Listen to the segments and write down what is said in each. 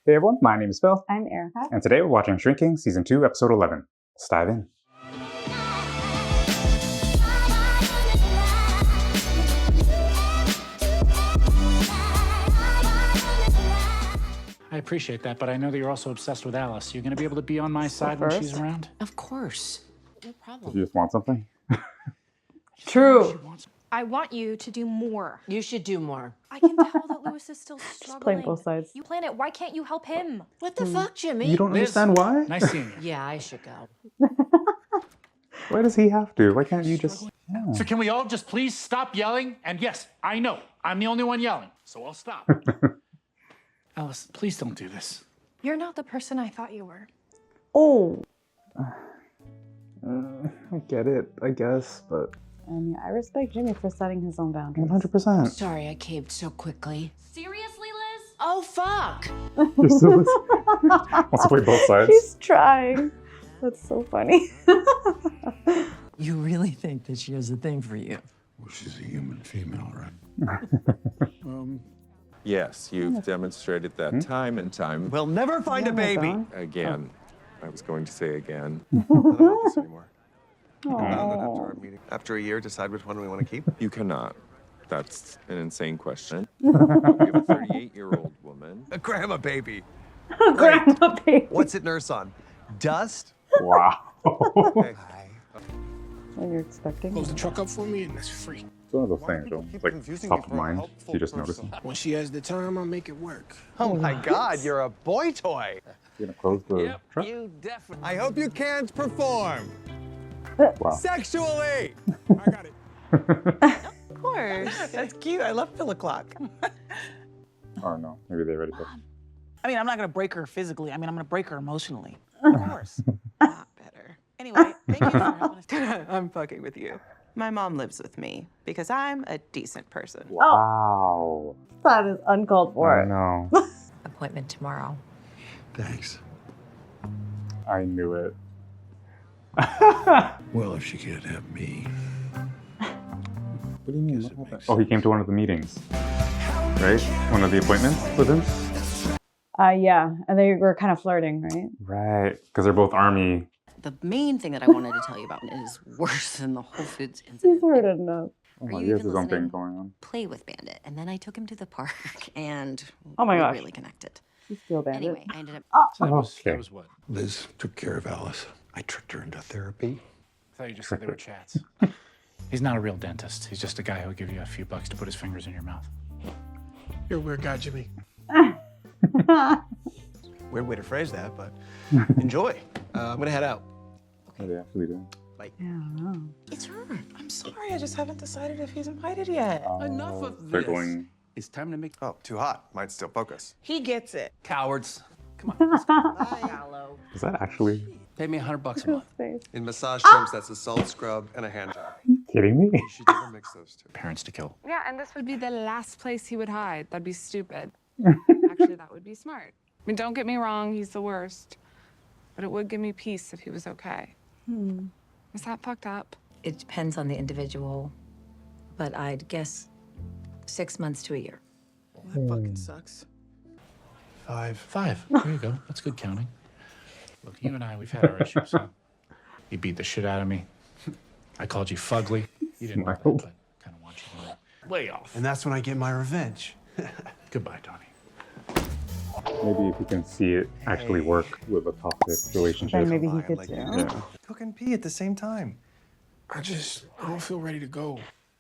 Hey everyone, my name is Phil. I'm Erika. And today we're watching Shrinking Season 2, Episode 11. Let's dive in. I appreciate that, but I know that you're also obsessed with Alice. You're going to be able to be on my side when she's around? Of course. No problem. Did you just want something? True. I want you to do more. You should do more. I can tell that Lewis is still struggling. Just playing both sides. You plan it. Why can't you help him? What the fuck, Jimmy? You don't understand why? Nice seeing you. Yeah, I should go. Why does he have to? Why can't you just... Yeah. So can we all just please stop yelling? And yes, I know, I'm the only one yelling, so I'll stop. Alice, please don't do this. You're not the person I thought you were. Oh. I get it, I guess, but... I mean, I respect Jimmy for setting his own boundaries. 100%. Sorry I caved so quickly. Seriously, Liz? Oh, fuck! You're so... Wants to play both sides. He's trying. That's so funny. You really think that she has a thing for you? Well, she's a human female, right? Yes, you've demonstrated that time and time We'll never find a baby. again. I was going to say again. I don't want this anymore. Oh. After our meeting, after a year, decide which one we want to keep. You cannot. That's an insane question. We have a 38-year-old woman. Grandma baby. Grandma baby. What's it nurse on? Dust? Wow. Okay. What you're expecting? Close the truck up for me and it's free. It's one of those things, though. It's like top of mind. You just notice it. When she has the time, I'll make it work. Oh my God, you're a boy toy. You're gonna close the truck? You definitely. I hope you can't perform Wow. sexually. I got it. Of course. That's cute. I love Pillow Clock. Oh no, maybe they already did. I mean, I'm not gonna break her physically. I mean, I'm gonna break her emotionally. Of course. Not better. Anyway, thank you for helping us. I'm fucking with you. My mom lives with me because I'm a decent person. Wow. That is uncalled for. I know. Appointment tomorrow. Thanks. I knew it. Well, if she can't have me. What do you mean? What happened? Oh, he came to one of the meetings, right? One of the appointments with him? Yeah, and they were kind of flirting, right? Right, because they're both army. The main thing that I wanted to tell you about is worse than the Whole Foods incident. He's heard enough. Oh, Are my, you he has even his own thing listening? going on. Play with Bandit, and then I took him to the park, and Oh my we gosh. really connected. He's still bandit. Anyway, I ended up. So that was Okay. what? Liz took care of Alice. I tricked her into therapy. I thought you just said they were chats. He's not a real dentist. He's just a guy who'll give you a few bucks to put his fingers in your mouth. You're a weird guy, Jimmy. Weird way to phrase that, but enjoy. I'm gonna head out. Oh, they actually do. I don't know. It's her. I'm sorry. I just haven't decided if he's invited yet. Enough of They're this. going... It's time to make Oh, too hot. Might still focus. He gets it. cowards. Gallo. Is that actually... Pay me $100 a month. Face. In massage terms, that's a salt scrub and a hand job. Kidding me? You should never mix those two. Parents to kill. Yeah, and this would be the last place he would hide. That'd be stupid. Actually, that would be smart. I mean, don't get me wrong, he's the worst. But it would give me peace if he was okay. Is that fucked up? It depends on the individual, but I'd guess 6 months to a year. That fucking sucks. 5. There you go. That's good counting. Look, you and I, we've had our issues. Huh? You beat the shit out of me. I called you fugly. You didn't know that, Smiled. but kind of want you to know. Way off. And that's when I get my revenge. Goodbye, Tony. Maybe if you can see it actually work with a toxic relationship. Then maybe he Fine, could like too. you Yeah. Cook and pee at the same time. I don't feel ready to go.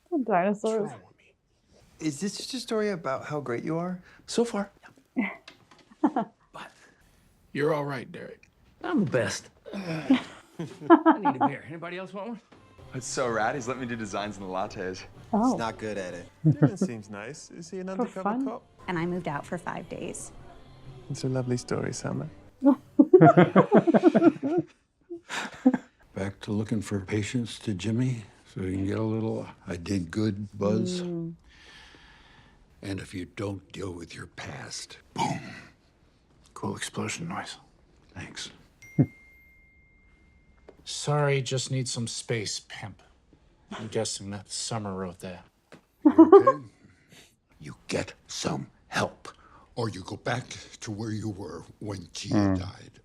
What's Dinosaurs. wrong with me? Is this just a story about how great you are? So far. You're all right, Derek. I'm the best. I need a beer. Anybody else want one? It's so rad. He's let me do designs in the lattes. Oh. He's not good at it. That seems nice. Is he an undercover fun? cop? And I moved out for 5 days. It's a lovely story, Summer. Back to looking for patience to Jimmy so you can get a little I did good buzz. And if you don't deal with your past, boom. Cool explosion noise. Thanks. Sorry, just need some space, pimp. I'm guessing that Summer wrote that. You okay? You get some help. or you go back to where you were when Gia died.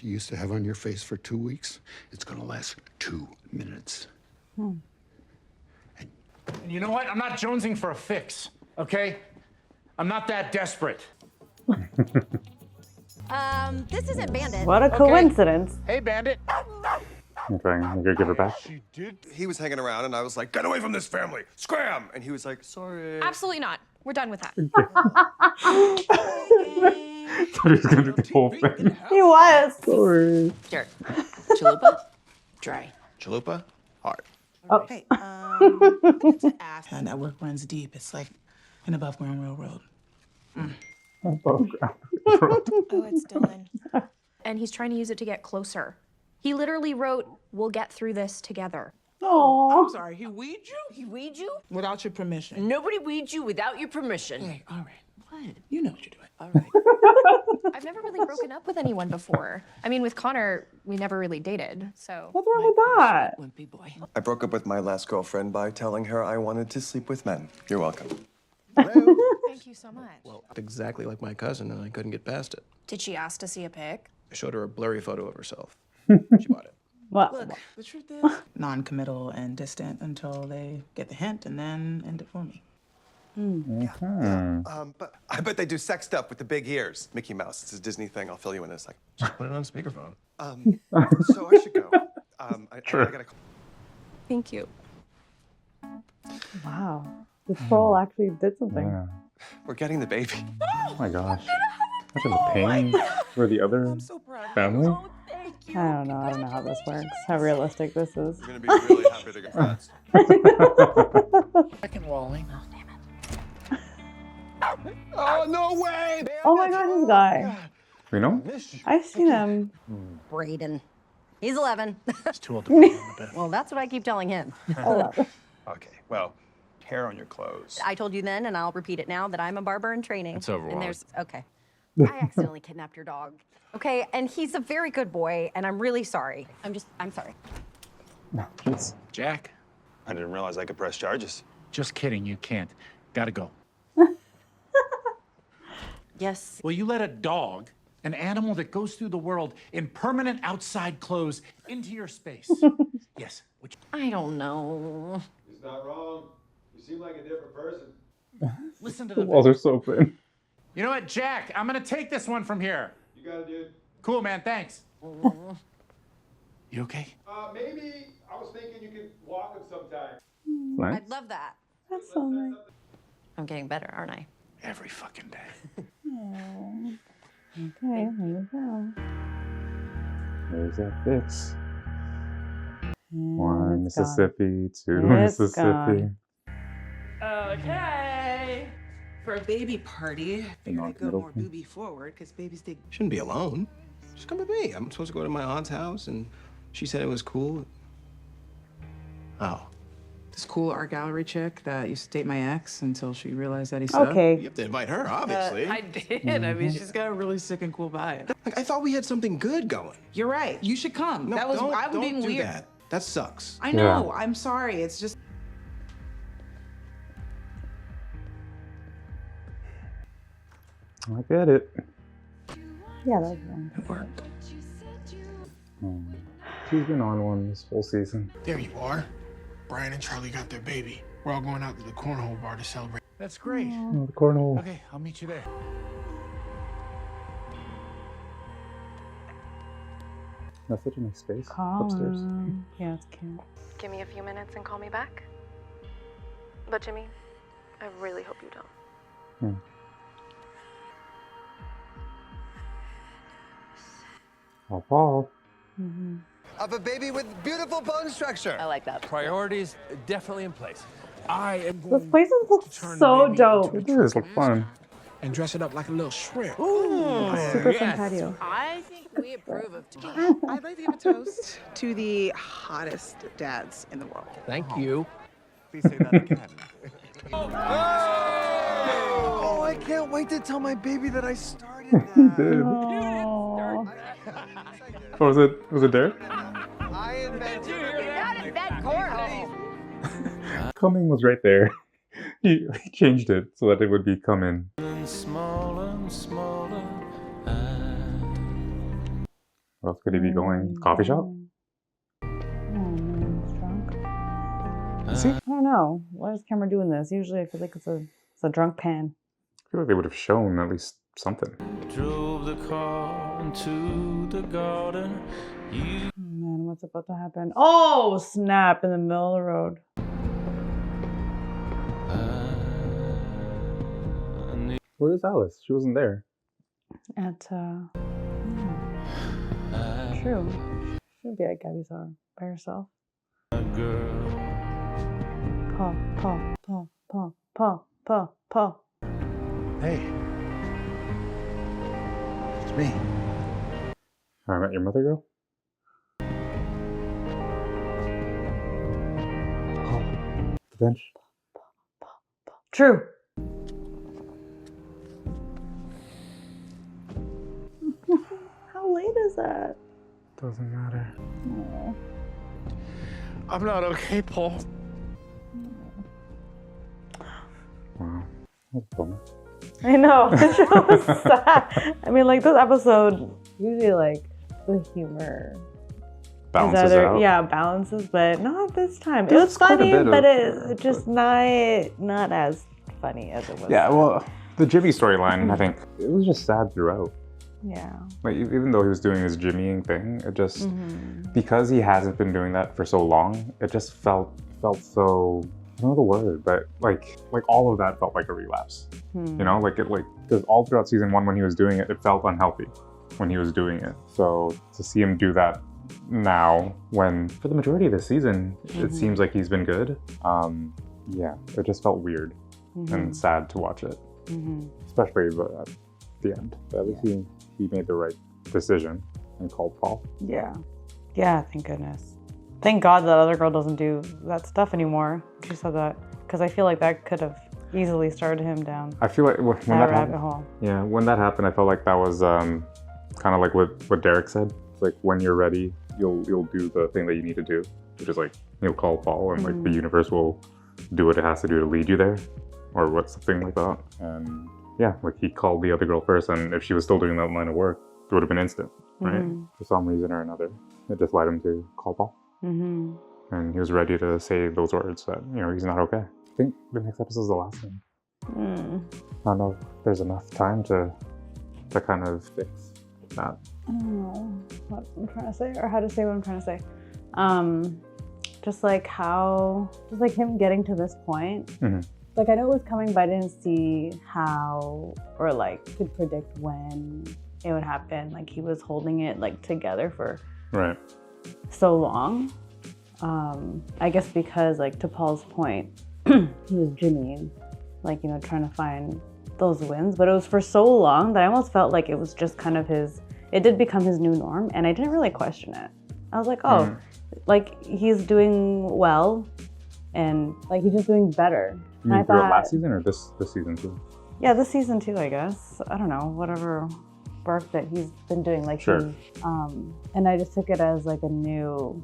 You used to have on your face for 2 weeks. It's gonna last 2 minutes. And you know what? I'm not jonesing for a fix, okay? I'm not that desperate. This isn't Bandit. What a coincidence. Hey, Bandit. Okay, you gonna give it back? She did. He was hanging around, and I was like, "Get away from this family! Scram!" And he was like, "Sorry." Absolutely not. We're done with that. So he's gonna do the whole thing. He was. Sorry. Dirt. Chalupa? Dry. Chalupa, hard. Oh. Hey, network runs deep. It's like an above ground railroad. Above ground. Oh, it's Dylan. And he's trying to use it to get closer. He literally wrote, "We'll get through this together." I'm sorry, he weed you? He weed you? Without your permission. Nobody weeds you without your permission. Hey, all right. What? You know what you're doing. All right. I've never really broken up with anyone before. I mean, with Connor, we never really dated, so. What's wrong with that? Wimpy boy. I broke up with my last girlfriend by telling her I wanted to sleep with men. You're welcome. Thank you so much. Well, exactly like my cousin, and I couldn't get past it. Did she ask to see a pic? I showed her a blurry photo of herself. She bought it. What? Look, the truth is, non-committal and distant until they get the hint and then end it for me. But I bet they do sex stuff with the big ears. Mickey Mouse. It's a Disney thing. I'll fill you in a second. Just put it on speakerphone. So I should go. I gotta. Thank you. Wow. This troll actually did something. Yeah. We're getting the baby. Oh my gosh. Imagine the pain for the other family. I don't know how this works. How realistic this is. You're gonna be really happy to get friends. Second Wally. Oh no way! Oh my god, this guy. You know? I've seen him. Braden. He's 11. He's too old to be on the bed. Well, that's what I keep telling him. Okay, well, hair on your clothes. I told you then, and I'll repeat it now, that I'm a barber in training. It's over, And Wally. there's, okay. I accidentally kidnapped your dog. Okay, and he's a very good boy, and I'm really sorry. I'm sorry. Jack, I didn't realize I could press charges. just kidding. You can't. Gotta go. Yes. Will you let a dog, an animal that goes through the world in permanent outside clothes, into your space? Yes. Would you? I don't know. He's not wrong. You seem like a different person. Listen to The the. walls are so thin. You know what, Jack? I'm gonna take this one from here. You got it, dude. Cool, man. Thanks. You okay? Maybe I was thinking you could walk him sometime. Nice. I'd love that. That's so nice. I'm getting better, aren't I? Every fucking day. Aww. Okay, here we go. There's that fix. And 1 it's gone. Mississippi, 2 It's Mississippi. gone. Okay. For a baby party, I figured I'd go middle more thing. booby forward because babies dig. Shouldn't be alone. Just come with me. I'm supposed to go to my aunt's house, and she said it was cool. Oh. This cool art gallery chick that used to date my ex until she realized that he sucked. Okay. You have to invite her, obviously. I did. I mean, she's got a really sick and cool vibe. Like, I thought we had something good going. You're right. You should come. No, that was don't, I'm don't being do weird. that. That sucks. I know. I'm sorry. It's just I get it. Yeah, that's fine. it worked. She's been on one this whole season. There you are. Brian and Charlie got their baby. We're all going out to the cornhole bar to celebrate. That's great. Oh, the cornhole. Okay, I'll meet you there. That's such a nice space Call upstairs. him. Yeah, it's cute. Give me a few minutes and call me back. But Jimmy, I really hope you don't. Paul. Of a baby with beautiful bone structure. I like that. Priorities definitely in place. I am Those going places look turn so the baby dope. It does look fun. and dress it up like a little shrimp. Super fun patio. I think we approve of I'd like to give a toast to the hottest dads in the world. Thank you. Please say that again. Oh, I can't wait to tell my baby that I started He that. did. Aww. Oh, was it Derek? I invented Not in that cornhole. Coming was right there. He changed it so that it would be come in. Where else could he be going? Coffee shop? Oh man, he's drunk. Is he? I don't know. Why is Cameron doing this? Usually I feel like it's a drunk pan. I feel like they would have shown at least something. Drove the car into the garden. Oh man, what's about to happen? Oh, snap, in the middle of the road. Where is Alice? She wasn't there. True. She'd be at Gabby's arm by herself. Paw. Hey. It's me. I met your mother, girl? The bench. True. How late is that? Doesn't matter. Oh. I'm not okay, Paul. Wow. That's a bummer. I know. The show was sad. I mean, like, this episode, usually, like, the humor Balances out. Yeah, balances, but not this time. It was funny, but it just not as funny as it was. Yeah, well, the Jimmy storyline, I think, it was just sad throughout. Yeah. Like, even though he was doing his Jimmying thing, it just, because he hasn't been doing that for so long, it just felt so, I don't know the word, but like all of that felt like a relapse. You know, because all throughout season 1 when he was doing it, it felt unhealthy when he was doing it. So to see him do that now, when for the majority of the season, it seems like he's been good. Yeah, it just felt weird and sad to watch it, especially at the end. But at least he made the right decision and called Paul. Yeah, thank goodness. Thank God that other girl doesn't do that stuff anymore. She said that, because I feel like that could have easily started him down. I feel like when that rabbit hole. Yeah, when that happened, I felt like that was kind of like what Derek said. It's like, when you're ready, you'll do the thing that you need to do, which is like, you'll call Paul, and like the universe will do what it has to do to lead you there, or what, something like that. And yeah, like he called the other girl first, and if she was still doing that line of work, it would have been instant, right? For some reason or another, it just led him to call Paul. And he was ready to say those words that, you know, he's not okay. I think the next episode is the last one. I don't know if there's enough time to kind of fix that. I don't know what I'm trying to say, or how to say what I'm trying to say. Just like him getting to this point. Like, I know it was coming, but I didn't see how, or like could predict when it would happen. Like, he was holding it like together for so long. I guess because, like, to Paul's point, he was Jimmying, like, you know, trying to find those wins, but it was for so long that I almost felt like it was just kind of it did become his new norm, and I didn't really question it. I was like, oh, like, he's doing well, and like, he's just doing better. You mean throughout last season, or this season too? Yeah, this season too, I guess. I don't know, whatever work that he's been doing, like, and I just took it as like a new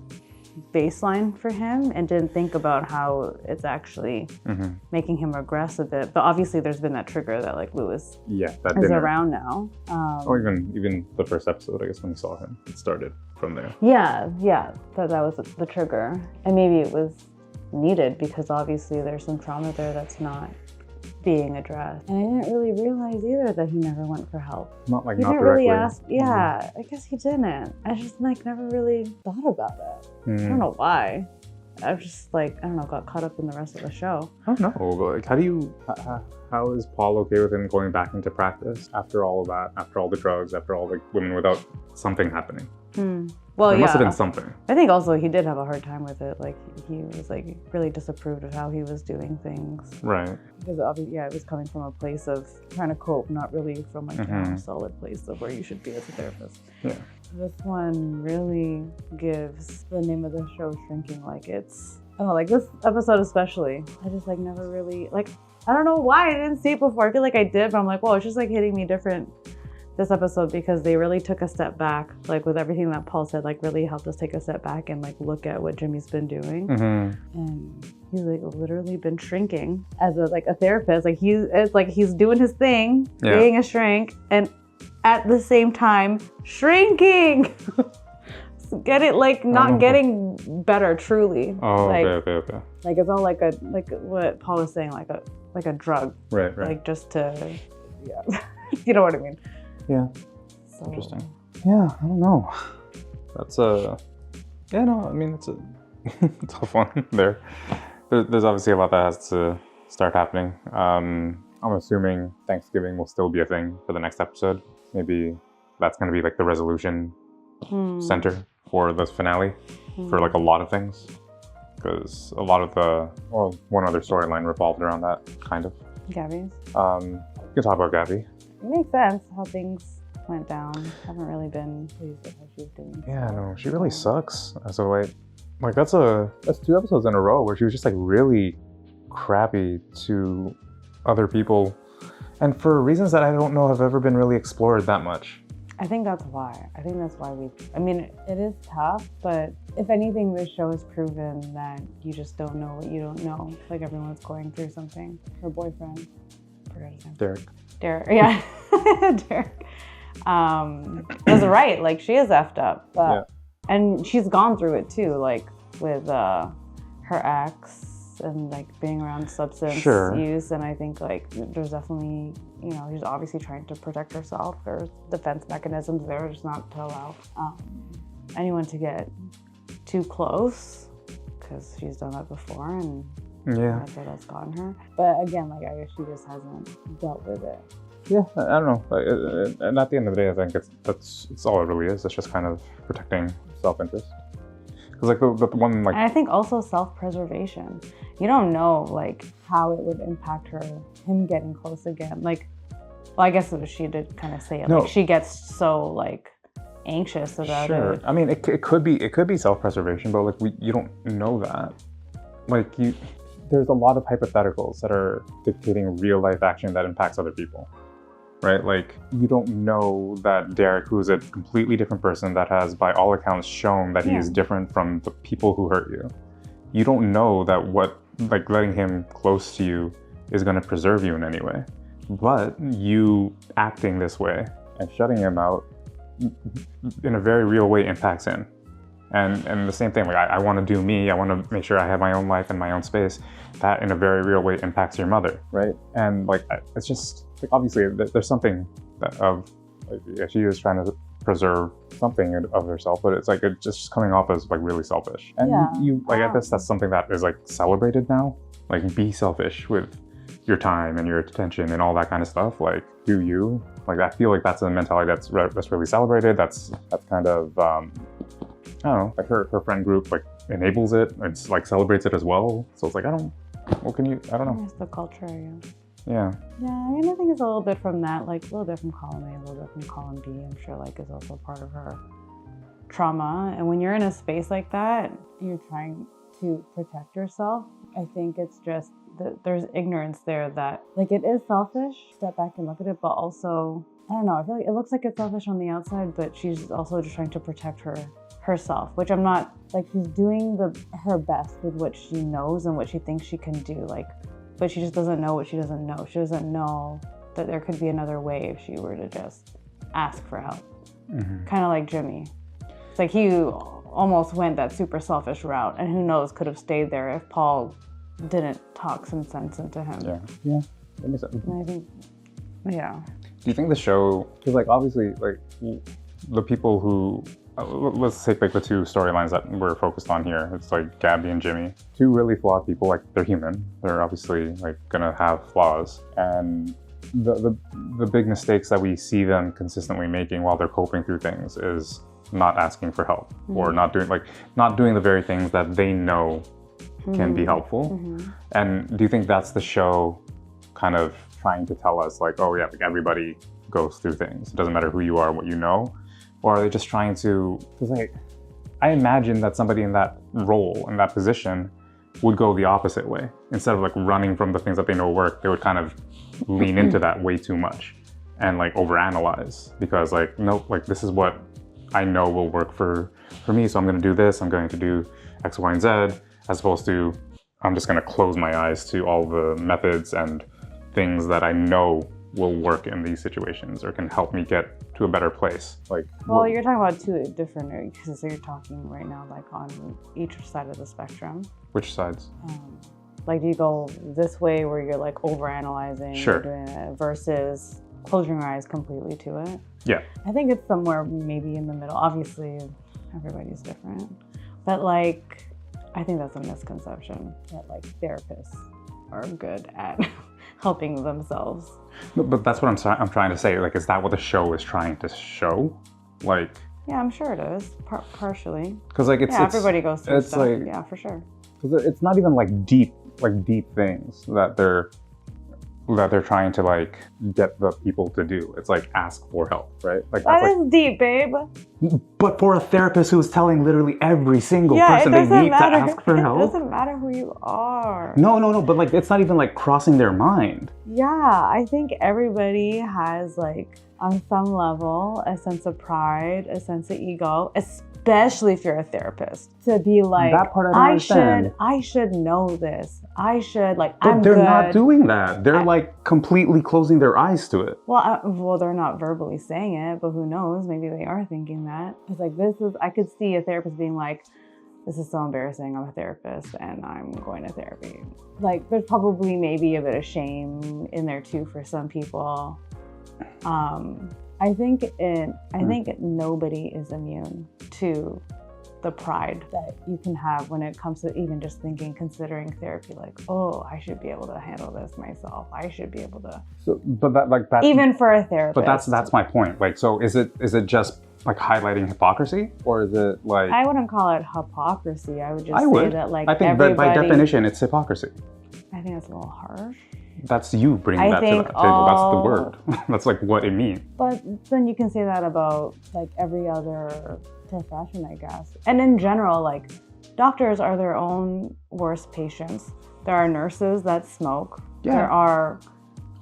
baseline for him, and didn't think about how it's actually making him regress a bit. But obviously there's been that trigger that, like, Lewis is around now. Or even the first episode, I guess, when he saw him, it started from there. Yeah, that was the trigger. And maybe it was needed, because obviously there's some trauma there that's not being addressed. And I didn't really realize either that he never went for help. Not he didn't directly. really ask. Yeah, I guess he didn't. I just, like, never really thought about it. I don't know why. I was just, like, I don't know, got caught up in the rest of the show. I don't know, but like, how is Paul okay with him going back into practice after all of that, after all the drugs, after all the women, without something happening? Well, there must have been something. I think also he did have a hard time with it. Like, he was, like, really disapproved of how he was doing things. Right. Because obviously, it was coming from a place of trying to cope, not really from, like, a solid place of where you should be as a therapist. Yeah. This one really gives the name of the show Shrinking, like, it's, I don't know, like, this episode especially, I just, like, never really, like, I don't know why I didn't see it before. I feel like I did, but I'm like, whoa, it's just, like, hitting me different this episode because they really took a step back, like with everything that Paul said, like really helped us take a step back and like look at what Jimmy's been doing. And he's like literally been shrinking as a therapist. Like he's doing his thing, being a shrink, and at the same time shrinking. Get it? Like not getting better truly. Oh, like, okay. Like it's all like what Paul was saying, like a drug. Right. Like just to, you know what I mean? Yeah. So. Interesting. Yeah, I don't know. That's yeah, no, I mean, it's a tough one there. There's obviously a lot that has to start happening. I'm assuming Thanksgiving will still be a thing for the next episode. Maybe that's going to be like the resolution center for the finale for like a lot of things. Because a lot of one other storyline revolved around that, kind of. Gabby's? We can talk about Gabby. It makes sense how things went down. Haven't really been pleased with how she's doing. Yeah, no, she really sucks. So like that's 2 episodes in a row where she was just like really crappy to other people, and for reasons that I don't know have ever been really explored that much. I think that's why. I mean, it is tough, but if anything, this show has proven that you just don't know what you don't know. Like everyone's going through something. Her boyfriend, I forgot his name. Derek, yeah. Derek. Was right, like she is effed up. But, and she's gone through it too, like with her ex and like being around substance use. And I think like there's definitely, she's obviously trying to protect herself. There's defense mechanisms there, just not to allow anyone to get too close, because she's done that before, and that's where that's gotten her. But again, like I guess she just hasn't dealt with it. Yeah, I don't know. And at the end of the day, I think it's all it really is. It's just kind of protecting self-interest. Because like the one like. And I think also self-preservation. You don't know like how it would impact him getting close again. Like, well, I guess she did kind of say it. No. Like she gets so like anxious about it. I mean, it could be self-preservation, but like you don't know that. Like there's a lot of hypotheticals that are dictating real life action that impacts other people. Right? Like, you don't know that Derek, who's a completely different person that has, by all accounts, shown that he is different from the people who hurt you. You don't know that letting him close to you is going to preserve you in any way. But you acting this way and shutting him out in a very real way impacts him. And the same thing, like I want to do me, I want to make sure I have my own life and my own space. That in a very real way impacts your mother, right? And like, it's just, like, obviously there's something she is trying to preserve something of herself, but it's like, it's just coming off as like really selfish. And you I guess that's something that is like celebrated now. Like, be selfish with your time and your attention and all that kind of stuff. Like, do you? Like, I feel like that's a mentality that's really celebrated. That's kind of, I don't know, like her friend group like enables it. It's like celebrates it as well. So it's like, I don't know. It's the culture, Yeah. Yeah, I mean, I think it's a little bit from that, like a little bit from column A, a little bit from column B. I'm sure like is also part of her trauma. And when you're in a space like that, you're trying to protect yourself. I think it's just that there's ignorance there that like it is selfish. Step back and look at it, but also, I don't know, I feel like it looks like it's selfish on the outside, but she's also just trying to protect herself, which I'm not, like, she's doing her best with what she knows and what she thinks she can do, like, but she just doesn't know what she doesn't know. She doesn't know that there could be another way if she were to just ask for help. Kind of like Jimmy. It's like he almost went that super selfish route, and who knows, could have stayed there if Paul didn't talk some sense into him. Yeah, that makes sense. And I think, yeah. Do you think the show, because like obviously like the people who, let's take like the two storylines that we're focused on here. It's like Gabby and Jimmy, two really flawed people. Like, they're human. They're obviously like gonna have flaws, and the big mistakes that we see them consistently making while they're coping through things is not asking for help, or not doing the very things that they know can be helpful. And do you think that's the show kind of trying to tell us, like, oh yeah, like everybody goes through things. It doesn't matter who you are, what you know. Or are they just trying to, because like, I imagine that somebody in that role, in that position, would go the opposite way. Instead of like running from the things that they know work, they would kind of lean into that way too much. and like overanalyze, because like, nope, like this is what I know will work for me, so I'm gonna do this, I'm going to do X, Y, and Z, as opposed to I'm just gonna close my eyes to all the methods and things that I know will work in these situations or can help me get to a better place. Like, well, you're talking about two different areas, so you're talking right now like on each side of the spectrum. Which sides? Like, do you go this way where you're like overanalyzing, Sure, doing it, versus closing your eyes completely to it? Yeah. I think it's somewhere maybe in the middle. Obviously, everybody's different, but like, I think that's a misconception that like therapists are good at helping themselves. But that's what I'm trying to say. Like, is that what the show is trying to show? Like, Yeah, I'm sure it is, partially. because like it's everybody goes through it's stuff. like, Yeah, for sure. because it's not even like deep things that they're trying to like get the people to do. It's like ask for help, right? Like That that's is deep, babe. like, but for a therapist who's telling literally every single Yeah, person it they doesn't need matter. to ask for It help. doesn't matter who you are. No, but like it's not even like crossing their mind. Yeah, I think everybody has like on some level a sense of pride, a sense of ego, especially if you're a therapist, to be like, That part I don't understand. I should know this. I should like, But I'm they're good. not doing that. They're like completely closing their eyes to it. Well, they're not verbally saying it, but who knows? Maybe they are thinking that. It's like, I could see a therapist being like, this is so embarrassing. I'm a therapist and I'm going to therapy. Like, there's probably maybe a bit of shame in there too for some people. I think nobody is immune to the pride that you can have when it comes to even just considering therapy. Like, oh, I should be able to handle this myself. I should be able to. So, but that even for a therapist. But that's my point. Like, so is it just like highlighting hypocrisy, or is it like? I wouldn't call it hypocrisy. I would just say would. that like I think that by definition it's hypocrisy. I think that's a little harsh. That's you bringing that to the table. That's the word. That's like what it means. But then you can say that about like every other profession, I guess. And in general, like doctors are their own worst patients. There are nurses that smoke. Yeah. There are.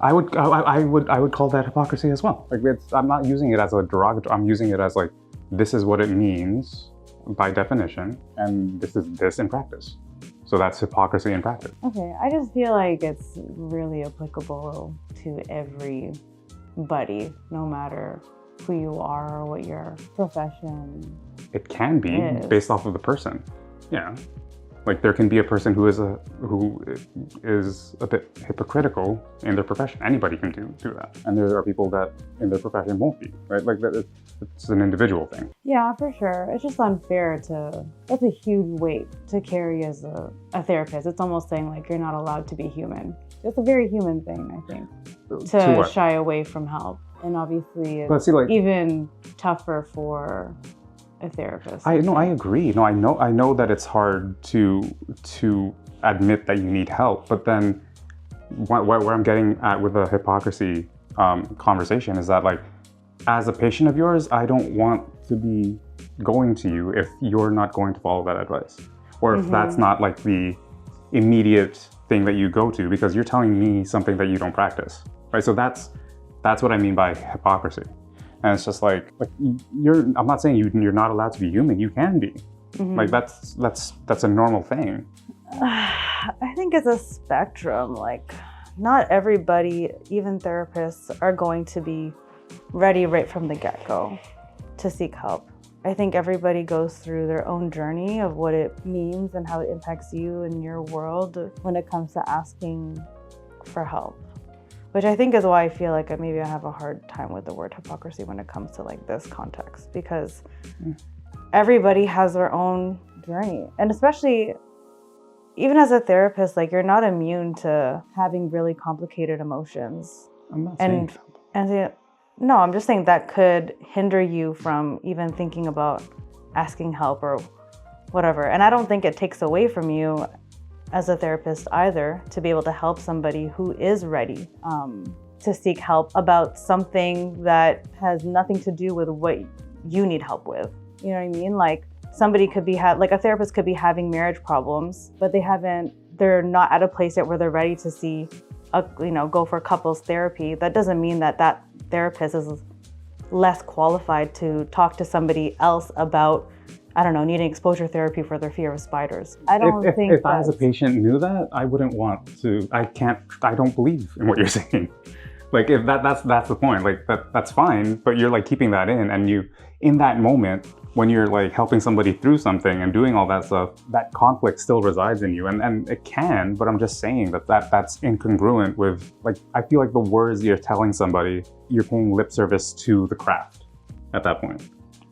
I would call that hypocrisy as well. Like I'm not using it as a derogatory. I'm using it as like, this is what it means by definition, and this is this in practice. So that's hypocrisy in practice. Okay, I just feel like it's really applicable to everybody, no matter who you are or what your profession It can be is. based off of the person. Yeah. Like there can be a person who is a bit hypocritical in their profession. Anybody can do that. And there are people that in their profession won't be, right? Like that, it's an individual thing. Yeah, for sure. It's just unfair that's a huge weight to carry as a therapist. It's almost saying like you're not allowed to be human. It's a very human thing, I think, to shy away from help. And obviously it's even tougher for a therapist. I agree. No, I know that it's hard to admit that you need help, but then where I'm getting at with the hypocrisy conversation is that like, as a patient of yours, I don't want to be going to you if you're not going to follow that advice, or if that's not like the immediate thing that you go to, because you're telling me something that you don't practice, right? So that's what I mean by hypocrisy. And it's just like I'm not saying you're not allowed to be human. You can be. Like that's a normal thing. I think it's a spectrum. Like not everybody, even therapists, are going to be ready right from the get-go to seek help. I think everybody goes through their own journey of what it means and how it impacts you and your world when it comes to asking for help. Which I think is why I feel like maybe I have a hard time with the word hypocrisy when it comes to like this context, because everybody has their own journey. And especially even as a therapist, like you're not immune to having really complicated emotions. I'm not saying No, I'm just saying that could hinder you from even thinking about asking help or whatever. And I don't think it takes away from you as a therapist either to be able to help somebody who is ready to seek help about something that has nothing to do with what you need help with. You know what I mean? Like somebody could be like a therapist could be having marriage problems, but they're not at a place yet where they're ready to see go for couples therapy. That doesn't mean that therapist is less qualified to talk to somebody else about, I don't know, needing exposure therapy for their fear of spiders. I don't think if I as a patient knew that, I wouldn't want to. I don't believe in what you're saying. Like if that's the point. Like that's fine, but you're like keeping that in, and you in that moment when you're like helping somebody through something and doing all that stuff, that conflict still resides in you, and it can. But I'm just saying that's incongruent with, like, I feel like the words you're telling somebody, you're paying lip service to the craft at that point.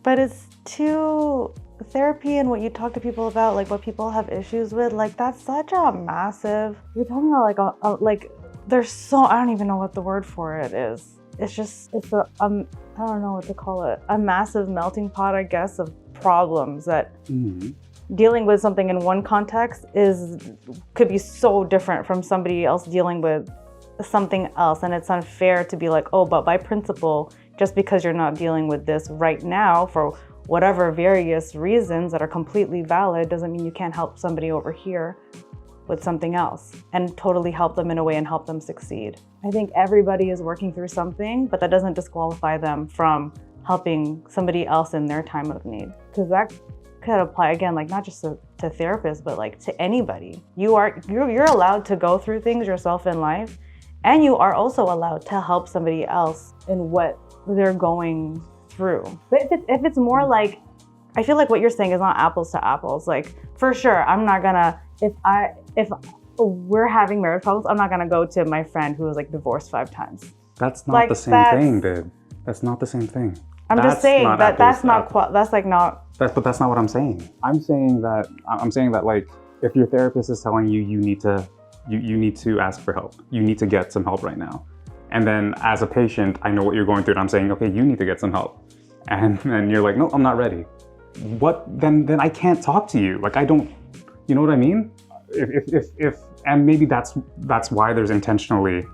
But it's too therapy and what you talk to people about, like what people have issues with, like that's such a massive. You're talking about like there's so, I don't even know what the word for it is. It's a I don't know what to call it. A massive melting pot, I guess, of problems that dealing with something in one context could be so different from somebody else dealing with something else. And it's unfair to be like, oh, but by principle, just because you're not dealing with this right now for whatever various reasons that are completely valid, doesn't mean you can't help somebody over here with something else and totally help them in a way and help them succeed. I think everybody is working through something, but that doesn't disqualify them from helping somebody else in their time of need. Because that could apply, again, like not just to therapists, but like to anybody. You're allowed to go through things yourself in life, and you are also allowed to help somebody else in what they're going through. But if it's more like, I feel like what you're saying is not apples to apples. Like for sure, I'm not gonna, if we're having marriage problems, I'm not gonna go to my friend who was like divorced 5 times. That's not like, the same thing, dude. That's not the same thing. I'm just saying that's not But that's not what I'm saying. I'm saying that like if your therapist is telling you you need to ask for help, you need to get some help right now, and then as a patient, I know what you're going through, and I'm saying, okay, you need to get some help, and you're like, no, I'm not ready. What then I can't talk to you. Like I don't, you know what I mean? If and maybe that's why there's intentionally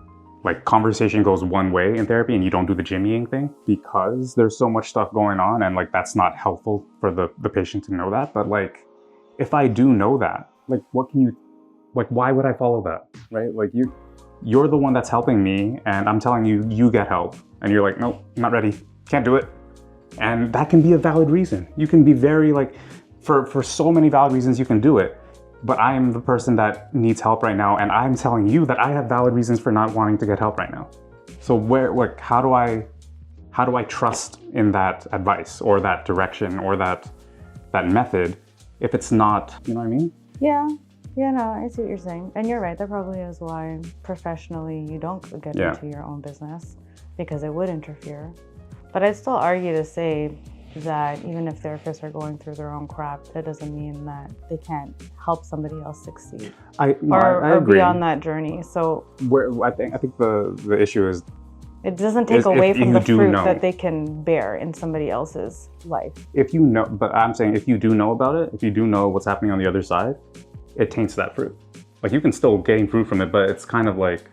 like conversation goes one way in therapy and you don't do the jimmying thing, because there's so much stuff going on and like that's not helpful for the patient to know that. But like if I do know that, like what can you, like why would I follow that, right? Like you're the one that's helping me and I'm telling you you get help and you're like, nope, I'm not ready, can't do it. And that can be a valid reason. You can be very like, for so many valid reasons you can do it. But I am the person that needs help right now, and I'm telling you that I have valid reasons for not wanting to get help right now. So how do I trust in that advice or that direction or that method if it's not, you know what I mean? Yeah, no, I see what you're saying. And you're right, that probably is why professionally you don't get into your own business, because it would interfere. But I'd still argue to say that even if therapists are going through their own crap, that doesn't mean that they can't help somebody else succeed I be agree. on that journey. So I think the issue is it doesn't take away from the fruit that they can bear in somebody else's life. If you know, but I'm saying if you do know about it, if you do know what's happening on the other side, it taints that fruit. Like you can still gain fruit from it, but it's kind of like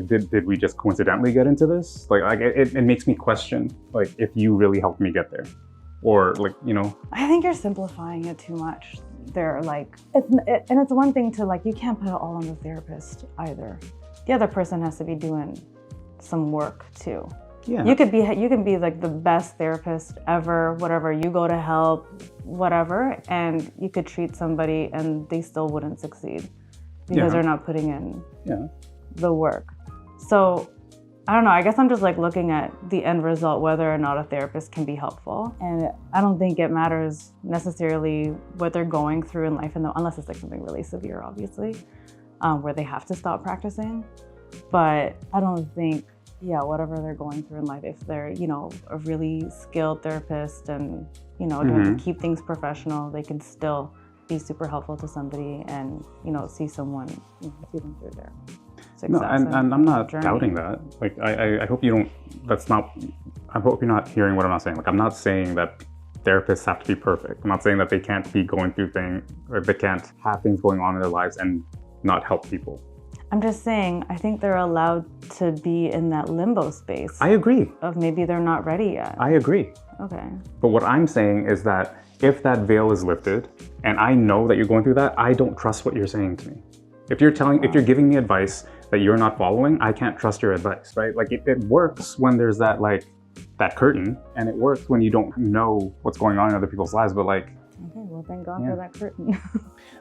did we just coincidentally get into this? Like it makes me question like if you really helped me get there. Or like, you know. I think you're simplifying it too much. They're like, it's one thing to like, you can't put it all on the therapist either. The other person has to be doing some work too. Yeah. You can be like the best therapist ever, whatever, you go to help, whatever, and you could treat somebody and they still wouldn't succeed because they're not putting in the work. So I don't know, I guess I'm just like looking at the end result, whether or not a therapist can be helpful. And I don't think it matters necessarily what they're going through in life, unless it's like something really severe, obviously, where they have to stop practicing. But I don't think, whatever they're going through in life, if they're, a really skilled therapist and, doing keep things professional, they can still be super helpful to somebody and, see someone, see them through their success. No, and I'm not doubting that. Like, I hope you don't, I hope you're not hearing what I'm not saying. Like, I'm not saying that therapists have to be perfect. I'm not saying that they can't be going through things, or they can't have things going on in their lives and not help people. I'm just saying, I think they're allowed to be in that limbo space. I agree. Of maybe they're not ready yet. I agree. Okay. But what I'm saying is that if that veil is lifted, and I know that you're going through that, I don't trust what you're saying to me. If you're giving me advice that you're not following, I can't trust your advice, right? Like it works when there's that like that curtain, and it works when you don't know what's going on in other people's lives, but like, Okay, well thank God for that curtain.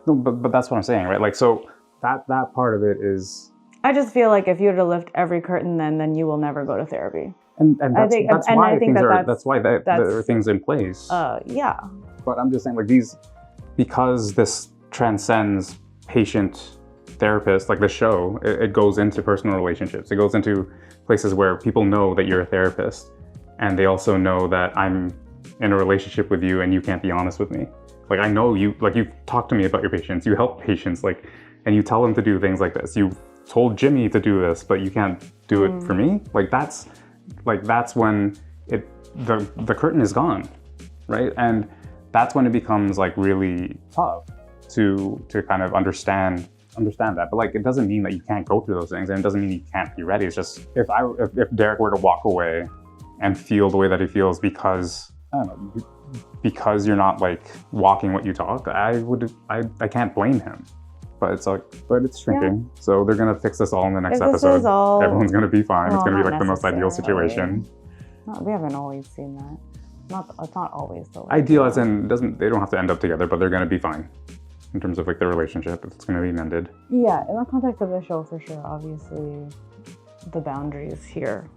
no, but that's what I'm saying, right? Like, so that part of it is, I just feel like if you were to lift every curtain, then you will never go to therapy. and that's why there are things in place. Yeah. But I'm just saying, like, because this transcends patient therapist, like the show, it goes into personal relationships. It goes into places where people know that you're a therapist, and they also know that I'm in a relationship with you and you can't be honest with me. Like, I know you, like, you talk to me about your patients, you help patients, like, and you tell them to do things like this. You told Jimmy to do this, but you can't do it for me. Like, that's when the curtain is gone, right? And that's when it becomes like really tough to kind of understand that. But like, it doesn't mean that you can't go through those things, and it doesn't mean you can't be ready. It's just, if Derek were to walk away and feel the way that he feels because, I don't know, because you're not like walking what you talk, I can't blame him. But it's like, it's shrinking. Yeah. So they're gonna fix this all in the next episode. Everyone's gonna be fine. It's gonna be like the most ideal situation. No, we haven't always seen that. It's not always the way. Ideal as in, they don't have to end up together, but they're gonna be fine in terms of like their relationship. It's gonna be mended. Yeah, in the context of the show, for sure. Obviously, the boundaries here,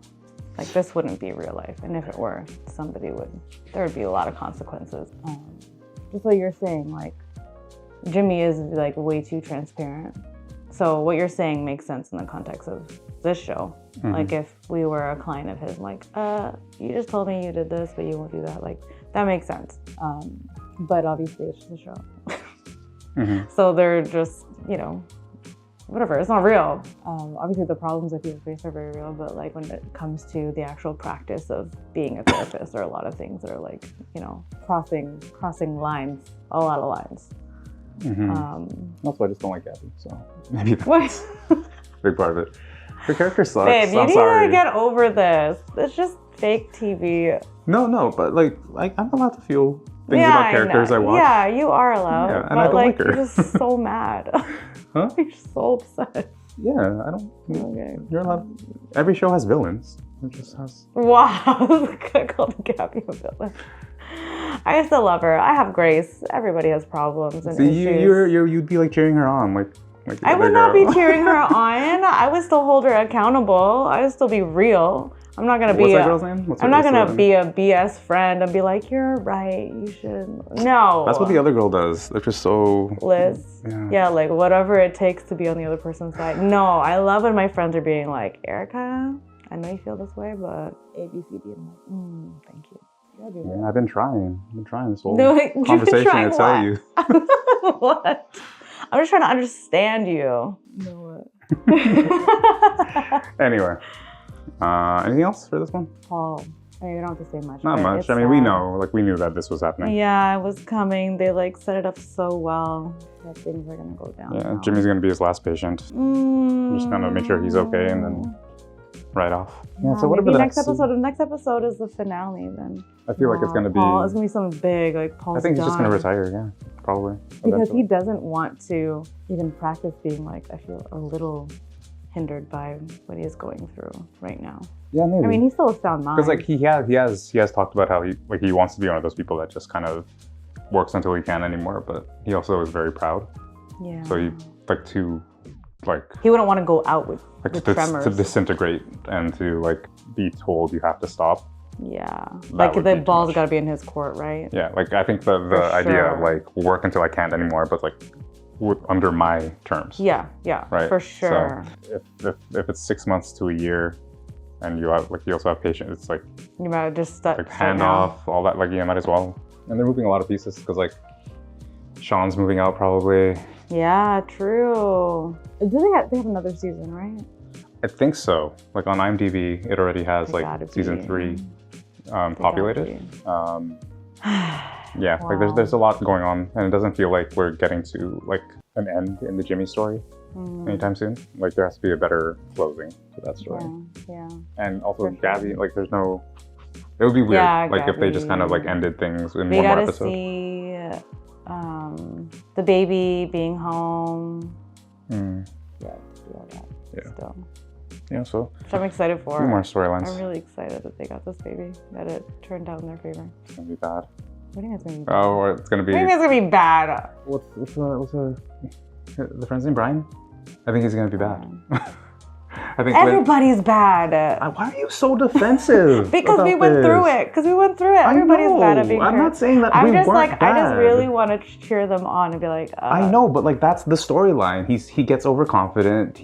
like, this wouldn't be real life, and if it were, there would be a lot of consequences. Just what you're saying, like, Jimmy is like way too transparent. So what you're saying makes sense in the context of this show. Mm-hmm. Like, if we were a client of his, like, you just told me you did this, but you won't do that. Like, that makes sense. But obviously it's just a show. Mm-hmm. So they're just, whatever, it's not real. Obviously the problems that people face are very real, but like when it comes to the actual practice of being a therapist, there are a lot of things that are like, crossing lines, a lot of lines. Mm-hmm. That's why I just don't like Gabby, so maybe that's a big part of it. Her character sucks. Babe, you need to get over this. It's just fake TV. No, but like I'm allowed to feel things about characters I watch. Yeah, you are allowed. Yeah, and I don't like her. You're just so mad. Huh? You're so upset. Yeah, I don't. Okay. You're allowed. Every show has villains. It just has. Wow, I called Gabby a villain. I still love her. I have grace. Everybody has problems and issues. You'd be like cheering her on, like I would not be cheering her on. I would still hold her accountable. I would still be real. I'm not gonna be. What's that girl's name? I'm not gonna be a BS friend and be like, "You're right. You should." No. That's what the other girl does. They're just so. Liz. Yeah, like whatever it takes to be on the other person's side. No, I love when my friends are being like, "Erika, I know you feel this way, but A, B, C, D." I'm like, thank you. Yeah, I've been trying this whole conversation to tell you. What? I'm just trying to understand you. No, Anyway, anything else for this one? Paul, you don't have to say much. Not much. I mean, we knew that this was happening. Yeah, it was coming. They like set it up so well that things are gonna go down. Yeah, now. Jimmy's gonna be his last patient. I'm just gonna make sure he's okay and then right off. Yeah. So whatever the next episode. The next episode is the finale. Then I feel like it's gonna be. Paul, it's gonna be something big. Like Paul's. I think he's just gonna retire. Yeah, probably. Because eventually. he doesn't want to even practice being like, I feel a little hindered by what he is going through right now. Yeah, maybe. I mean, he's still a sound mind. Because like he has talked about how he wants to be one of those people that just kind of works until he can't anymore. But he also is very proud. Yeah. So he he wouldn't want to go out with tremors. To disintegrate and to like be told you have to stop. Yeah, like the ball's got to be in his court, right? Yeah, like I think the idea of like work until I can't anymore, but like under my terms. Yeah, right, for sure. So if it's 6 months to a year, and you also have patients, it's like you might just hand off all that. Like you might as well. And they're moving a lot of pieces because like Sean's moving out probably. Yeah, true. Do they have another season, right? I think so. Like on IMDb, it already has like season 3 populated. Yeah, wow. Like there's a lot going on, and it doesn't feel like we're getting to like an end in the Jimmy story anytime soon. Like there has to be a better closing to that story. Yeah. And also Gabby, like there's no. It would be weird, like Gabby, if they just kind of like ended things in one more episode. We gotta see the baby being home. Yeah, do all that. Yeah. Still. Yeah, so. Which I'm excited for. A few more storylines. I'm really excited that they got this baby, that it turned out in their favor. It's gonna be bad. What do you think it's gonna be bad? Oh, or it's gonna be. What do you think it's gonna be bad? What's the friend's name? Brian? I think he's gonna be bad. I think everybody's bad. Why are you so defensive? Because we went through it. Everybody's bad at being I'm not saying that I'm we just weren't like, bad. I just really want to cheer them on and be like, I know, but like that's the storyline. He gets overconfident.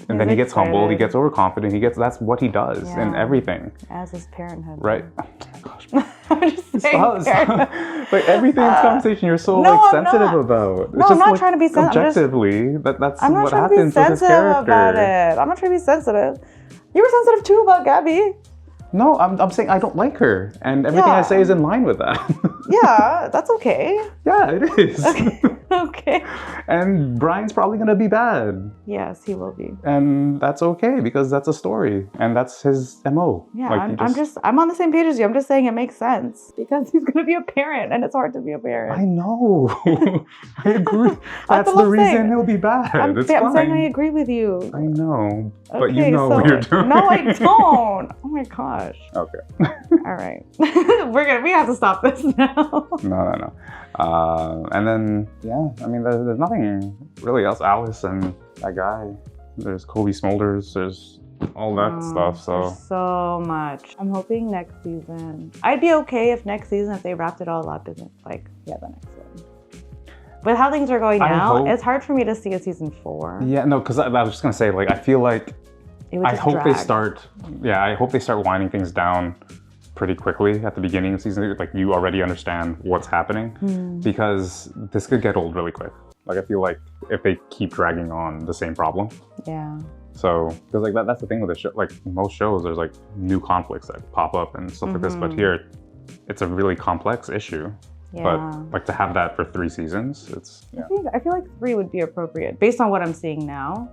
And then he gets humbled. He gets overconfident. That's what he does in everything. As his parenthood. Right. I'm just saying. Stop. Like everything in this conversation, you're so sensitive about. No, I'm not trying to be sensitive. Objectively, that's I'm not what trying to be happens with his sensitive character. about it. I'm not trying to be sensitive. You were sensitive too about Gabby. No, I'm saying I don't like her, and everything I say is in line with that. Yeah, that's okay. Yeah, it is. Okay. And Brian's probably gonna be bad. Yes, he will be. And that's okay because that's a story, and that's his MO. Yeah, like, I'm on the same page as you. I'm just saying it makes sense because he's gonna be a parent, and it's hard to be a parent. I know. I agree. That's the reason he'll be bad. I'm saying I agree with you. I know, but Okay, you know what you're doing. No, I don't. Oh my gosh. Okay. All right. We have to stop this now. No. And then I mean, there's nothing really else. Alice and that guy. There's Kobe Smulders. There's all that stuff. So there's so much. I'm hoping next season. I'd be okay if next season, if they wrapped it all up, isn't like the next one. With how things are going now, it's hard for me to see a season 4. Yeah, no, because I was just gonna say, like, I feel like I hope they start winding things down pretty quickly at the beginning of season 2. Like, you already understand what's happening because this could get old really quick. Like, I feel like if they keep dragging on the same problem. Yeah. So, because like that's the thing with the show. Like most shows, there's like new conflicts that pop up and stuff like this. But here, it's a really complex issue. Yeah. But like to have that for 3 seasons, it's I feel like 3 would be appropriate based on what I'm seeing now.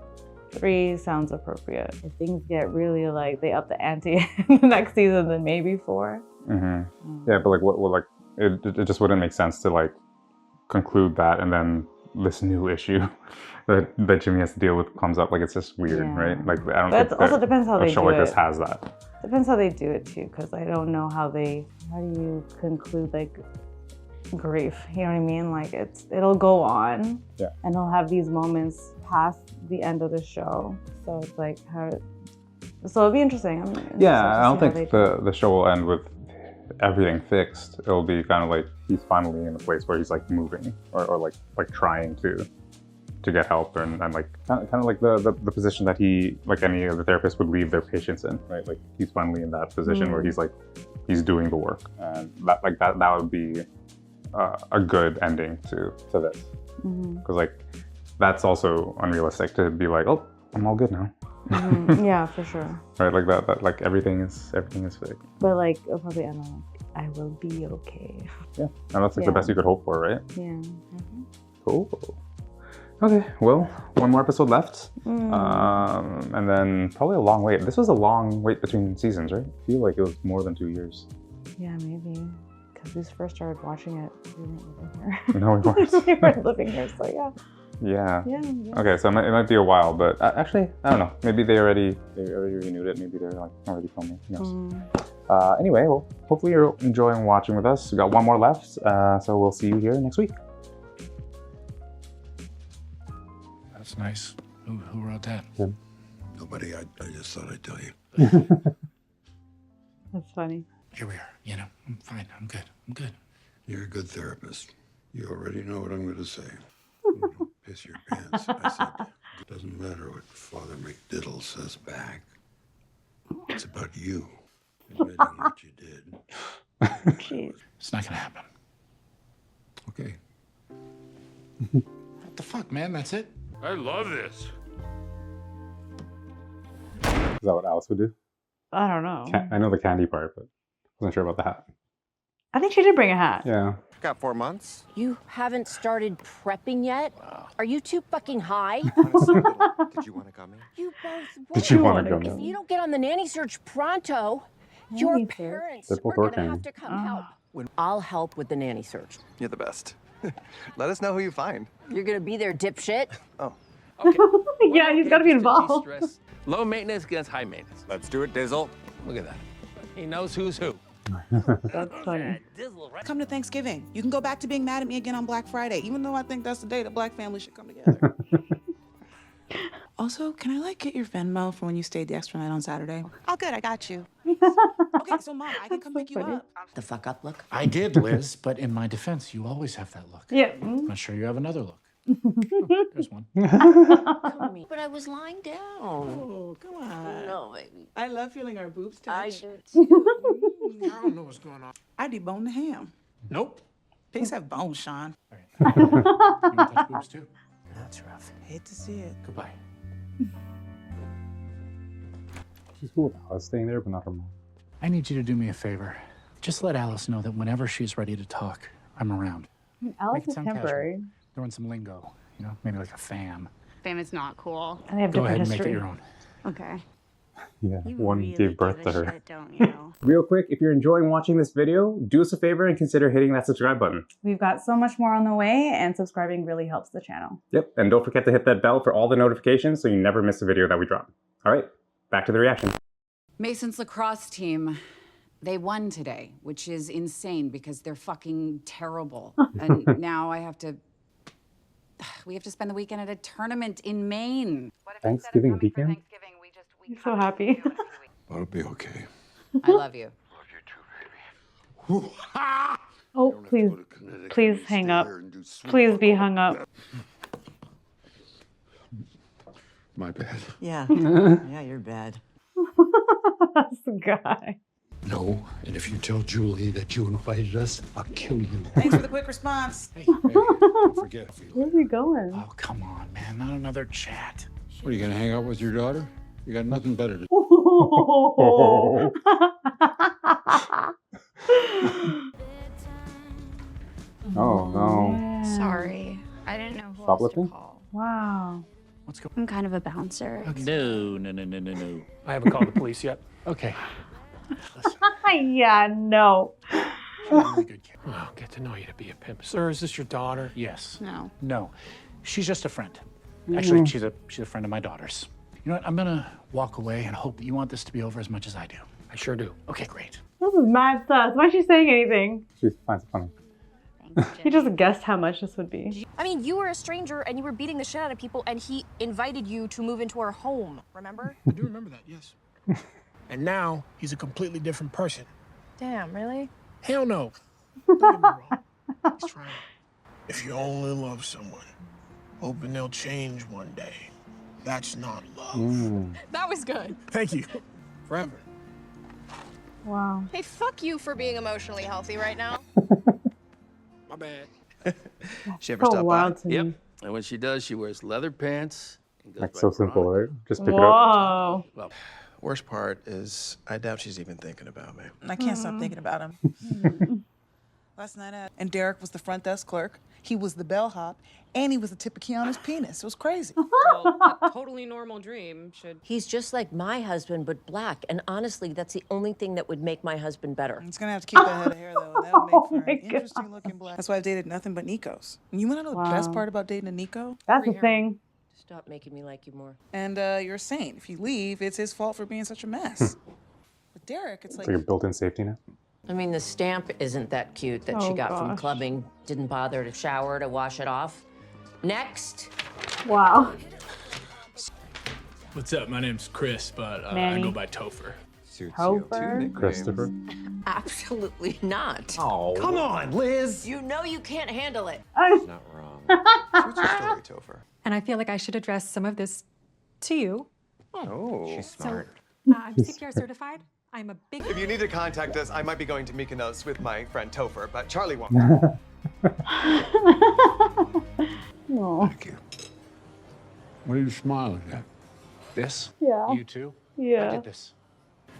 3 sounds appropriate. If things get really like they up the ante in the next season, then maybe 4. Yeah, but like what like it just wouldn't make sense to like conclude that and then this new issue that Jimmy has to deal with comes up. Like it's just weird, right? Like I don't think it also depends how they a show do like this it. has that. Depends how they do it too, because I don't know how do you conclude like grief? You know what I mean? Like it'll go on, and he'll have these moments past the end of the show. So it's like so it'll be interesting. I don't think the show will end with everything fixed. It'll be kind of like he's finally in a place where he's like moving or like trying to get help and like kind of like the position that he, like any other therapist, would leave their patients in, right? Like he's finally in that position where he's doing the work, and that would be a good ending to this, because like that's also unrealistic to be like, oh, I'm all good now. Yeah, for sure. Right, like that like everything is fixed. But like it'll probably end on I will be okay. Yeah, and that's like the best you could hope for, right? Yeah. Cool. Okay, well, 1 more episode left, and then probably a long wait. This was a long wait between seasons, right? I feel like it was more than 2 years. Yeah, maybe. Because we first started watching it, we weren't living here. No, we weren't. We weren't living here, so yeah. Yeah. Yeah. Okay, so it might be a while, but actually, I don't know. Maybe they already renewed it. Maybe they're like already filming. Who knows? Anyway, well, hopefully you're enjoying watching with us. We got 1 more left, so we'll see you here next week. That's nice. Who wrote that? Nobody. I just thought I'd tell you. That's funny. Here we are. You know, I'm fine. I'm good. You're a good therapist. You already know what I'm going to say. You don't piss your pants. I said, it doesn't matter what Father McDiddle says back. It's about you admitting what you did. Jeez. It's not going to happen. Okay. What the fuck, man? That's it? I love this. Is that what Alice would do? I don't know. I know the candy part, but wasn't sure about the hat. I think she did bring a hat. Yeah. Got 4 months. You haven't started prepping yet? Are you too fucking high? Honestly, did you want to come in? You both will. Did you want to come If in? you don't get on the nanny search pronto, your parents They're both are going to working. have to come help. I'll help with the nanny search. You're the best. Let us know who you find. You're going to be there, dipshit. Oh. Oh my Yeah, he's got to be involved. De-stress. Low maintenance against high maintenance. Let's do it, Dizzle. Look at that. He knows who's who. That's funny. Come to Thanksgiving. You can go back to being mad at me again on Black Friday, even though I think that's the day that Black families should come together. Also, can I get your Venmo for when you stayed the extra night on Saturday? All good, I got you. Okay, so Mom, I can come pick you up. The fuck up look. I did, Liz, but in my defense, you always have that look. Yeah. I'm not sure you have another look. Oh, there's one. But I was lying down. Oh, come on. No, baby. I love feeling our boobs touch. I do too. I don't know what's going on. I debone the ham. Nope. Pigs have bones, Sean. You want to touch boobs too? That's rough. Hate to see it. Goodbye. She's cool with Alice staying there, but not her mom. I need you to do me a favor. Just let Alice know that whenever she's ready to talk, I'm around. Alice Make it is sound temporary. casual. Throw in some lingo, maybe like a fam. Fam is not cool. And they have Go different ahead and history. make it your own. Okay. Yeah, You one really gave birth give to a her. shit, don't you? Real quick, if you're enjoying watching this video, do us a favor and consider hitting that subscribe button. We've got so much more on the way, and subscribing really helps the channel. Yep, and don't forget to hit that bell for all the notifications so you never miss a video that we drop. All right, back to the reaction. Mason's lacrosse team, they won today, which is insane because they're fucking terrible. And now we have to spend the weekend at a tournament in Maine. Thanksgiving weekend? I'm so happy. I'll be okay. I love you. Oh, please hang up. Please be hung up. My bad. Yeah. Yeah, you're bad. That's the guy. No, and if you tell Julie that you invited us, I'll kill you. Thanks for the quick response. Don't forget. Where's he going? Oh, come on, man. Not another chat. What, are you gonna hang out with your daughter? You got nothing better to do. Oh. Oh, no. Sorry. I didn't know who else to Shoplifting? call. Wow. What's going I'm kind of a bouncer. No. I haven't called the police yet. Okay. Yeah, no. Really good kid. Well, get to know you to be a pimp. Sir, is this your daughter? Yes. No. No. She's just a friend. Actually, she's a friend of my daughter's. You know what? I'm gonna walk away and hope that you want this to be over as much as I do. I sure do. Okay, great. This is mad sus. Why is she saying anything? She finds it funny. He just guessed how much this would be. I mean, you were a stranger and you were beating the shit out of people, and he invited you to move into our home, remember? I do remember that, yes. And now, he's a completely different person. Damn, really? Hell no. Don't get me wrong. He's trying. If you only love someone, hoping they'll change one day. That's not love. That was good. Thank you. Forever. Wow. Hey, fuck you for being emotionally healthy right now. My bad. She ever So stop wild by? to Yep. me. And when she does, she wears leather pants. And goes Like by so simple, Veronica. right? Just pick it up. Whoa. Well, Worst part is, I doubt she's even thinking about me. I can't stop thinking about him. Last night, and Derek was the front desk clerk. He was the bellhop, and he was the tip of Keanu's penis. It was crazy. Well, a totally normal dream should. He's just like my husband, but black. And honestly, that's the only thing that would make my husband better. He's gonna have to keep that head of hair, though, and that would make for my an interesting looking black. That's why I've dated nothing but Nikos. And you wanna know the best Wow. part about dating a Nico? That's the thing. Stop making me like you more. And you're a saint. If you leave, it's his fault for being such a mess. With Derek, it's It's like a built-in safety net. I mean, the stamp isn't that cute that she Oh, got from gosh. clubbing. Didn't bother to shower to wash it off. Next. Wow. What's up? My name's Chris, but I Manny. go by Topher. Topher. Christopher. Absolutely not. Oh. Come on, Liz. You know you can't handle it. Not wrong. What's your story, Topher? And I feel like I should address some of this to you. Oh. She's smart. I'm CPR certified. I'm a big. If you need to contact us, I might be going to Mykonos with my friend Topher, but Charlie won't. Oh. Thank you. What are you smiling at? This? Yeah. You too? I Yeah. did this.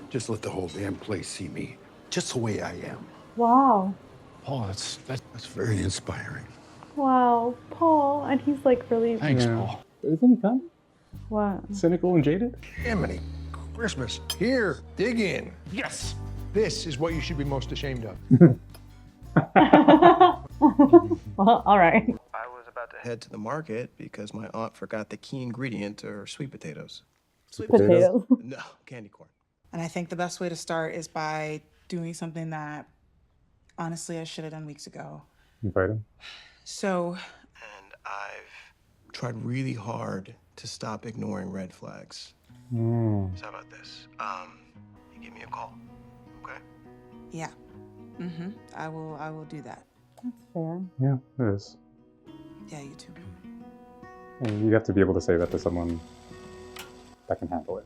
Just let the whole damn place see me, just the way I am. Wow. Paul, that's very inspiring. Wow. Paul. And he's like really. Thanks, Yeah. Paul. Isn't he kind What? of cynical and jaded? Emily, Christmas. Here, dig in. Yes. This is what you should be most ashamed of. Well, all right. I was about to head to the market because my aunt forgot the key ingredient to her sweet potatoes. Sweet potatoes? No, candy corn. And I think the best way to start is by doing something that, honestly, I should have done weeks ago. Invite him. So, And I've tried really hard to stop ignoring red flags. Mm. So how about this? You give me a call, okay? yeah. I will do that. That's fair. Yeah, it is. Yeah, you too. And you have to be able to say that to someone that can handle it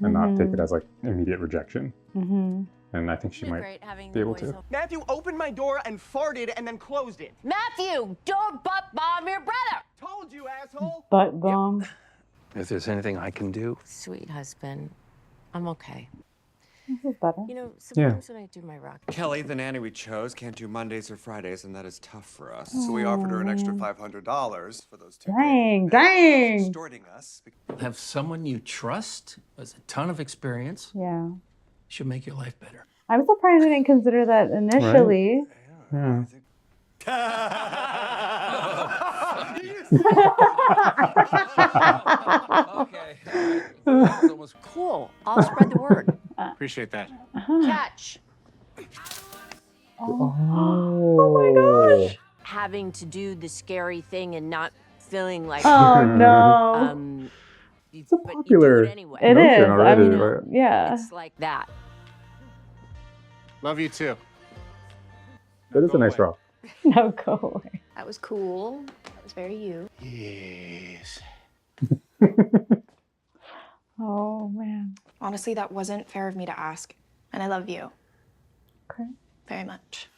and not take it as like immediate rejection. And I think she might be able to. Matthew opened my door and farted and then closed it. Matthew, don't butt bomb your brother. Told you, asshole. Butt bomb. If there's anything I can do. Sweet husband, I'm okay. This is better. You know, sometimes when I do my rock. Kelly, the nanny we chose, can't do Mondays or Fridays, and that is tough for us. So we offered her an extra $500 for those 2 days. Dang. Extorting us. Have someone you trust, has a ton of experience, Yeah. should make your life better. I'm surprised I didn't consider that initially. Yeah. Cool. I'll spread the word. Appreciate that. Catch. Oh my gosh. Having to do the scary thing and not feeling like. Oh no. It's a popular anyway. It notion is. already. I mean, but yeah. It's like that. Love you too. it is a nice drop. No, go away. That was cool. That was very you. Yes. Oh man. Honestly, that wasn't fair of me to ask. And I love you. Okay. Very much.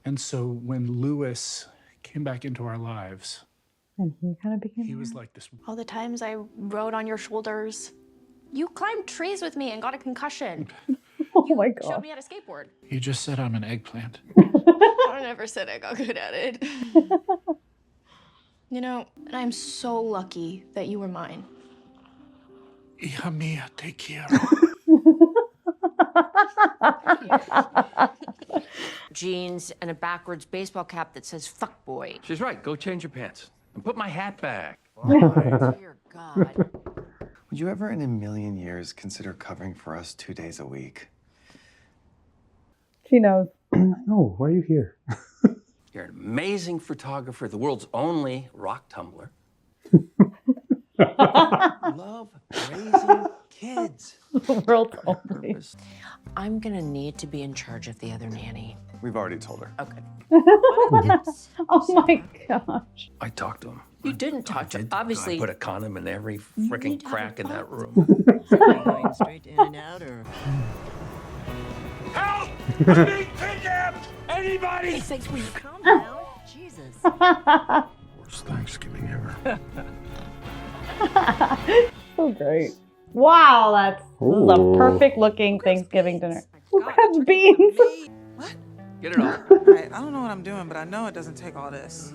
And so when Lewis came back into our lives, And he kind of became. he was like this. All the times I rode on your shoulders. You climbed trees with me and got a concussion. Oh my Showed god. me how to skateboard. You just said I'm an eggplant. I never said I got good at it. You know, and I'm so lucky that you were mine. Hija mia, te quiero. Jeans and a backwards baseball cap that says "fuck boy." She's right. Go change your pants and put my hat back. Dear God. Would you ever in a million years consider covering for us 2 days a week? She knows. No, why are you here? You're an amazing photographer, the world's only rock tumbler. Love raising kids. The world's only. I'm gonna need to be in charge of the other nanny. We've already told her. Okay. Oh my gosh. I talked to him. You didn't talk to obviously. I put a condom in every freaking crack in that room. Going straight in and out, or Help! I'm being kidnapped! Anybody! Sakes, will you calm down? Jesus. Worst Thanksgiving ever. So great. Wow, this is a Ooh. perfect looking Thanksgiving dinner. Who grabs beans? Get it off. All right, I don't know what I'm doing, but I know it doesn't take all this.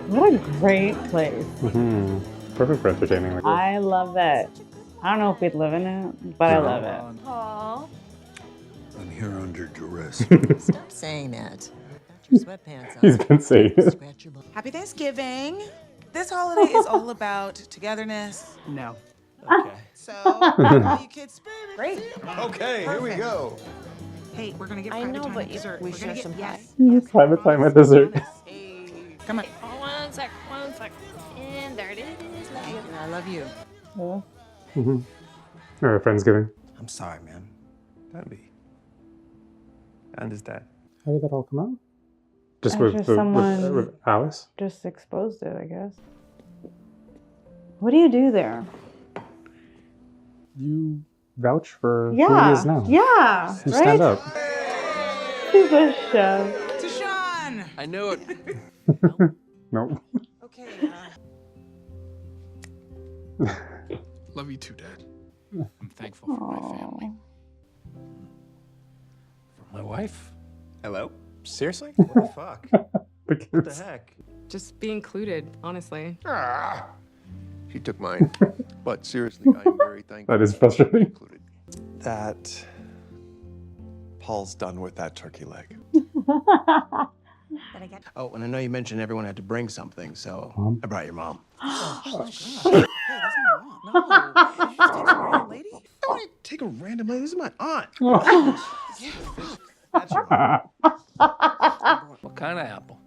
What a great place. Perfect for entertaining like this. I love it. I don't know if we'd live in it, but I love it. Aww. I'm here under duress. stop saying that. Put your sweatpants on. He's been saying it. Scratch your butt. Happy Thanksgiving. This holiday is all about togetherness. No. Okay. So, all you kids, Great. Okay, here we go. hey, we're gonna get I private know, time but at dessert. we We're share gonna some get, pie. yes. Private time at dessert. Hey, come on. Oh, one sec. And there it is. Love you. I love you. Yeah. Or Friendsgiving. I'm sorry, man. Don't be. I understand. How did that all come out? Just That's with, just with, someone- with Alice? Just exposed it, I guess. What do you do there? You vouch for who he Yeah. is now. Yeah. You right? stand up. He's a chef. Deshaun! I knew it. Nope. Okay, Love you too, Dad. I'm thankful for my family. For my wife. Hello? Seriously? What the fuck? What the heck? Just be included, honestly. Ah, she took mine. But seriously, I am very thankful. That is frustrating. That Paul's done with that turkey leg. Oh, and I know you mentioned everyone had to bring something, so I brought your mom. Oh my God. Hey, that's not my mom. No. Did you just take a random lady? I want to take a random lady. This is my aunt. That's your mom. What kind of apple?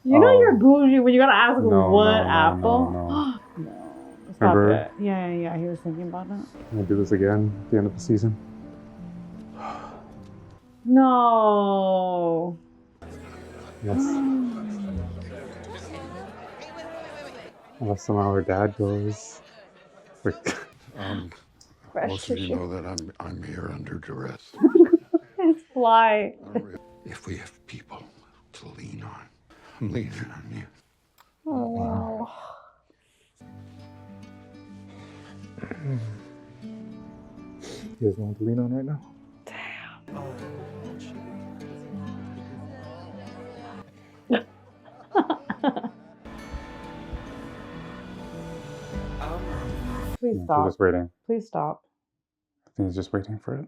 You know you're bougie when you gotta ask No, what no, no, apple. no. No, stop Remember? it. Yeah. He was thinking about it. I'm gonna do this again at the end of the season. No. Yes. Unless somehow her dad goes. Like, Fresh most of you tissue. know that I'm here under duress. It's fly. If we have people to lean on, I'm leaning on you. Oh wow. you guys know what to lean on right now? Please He's stop. just waiting. Please stop. I think he's just waiting for it.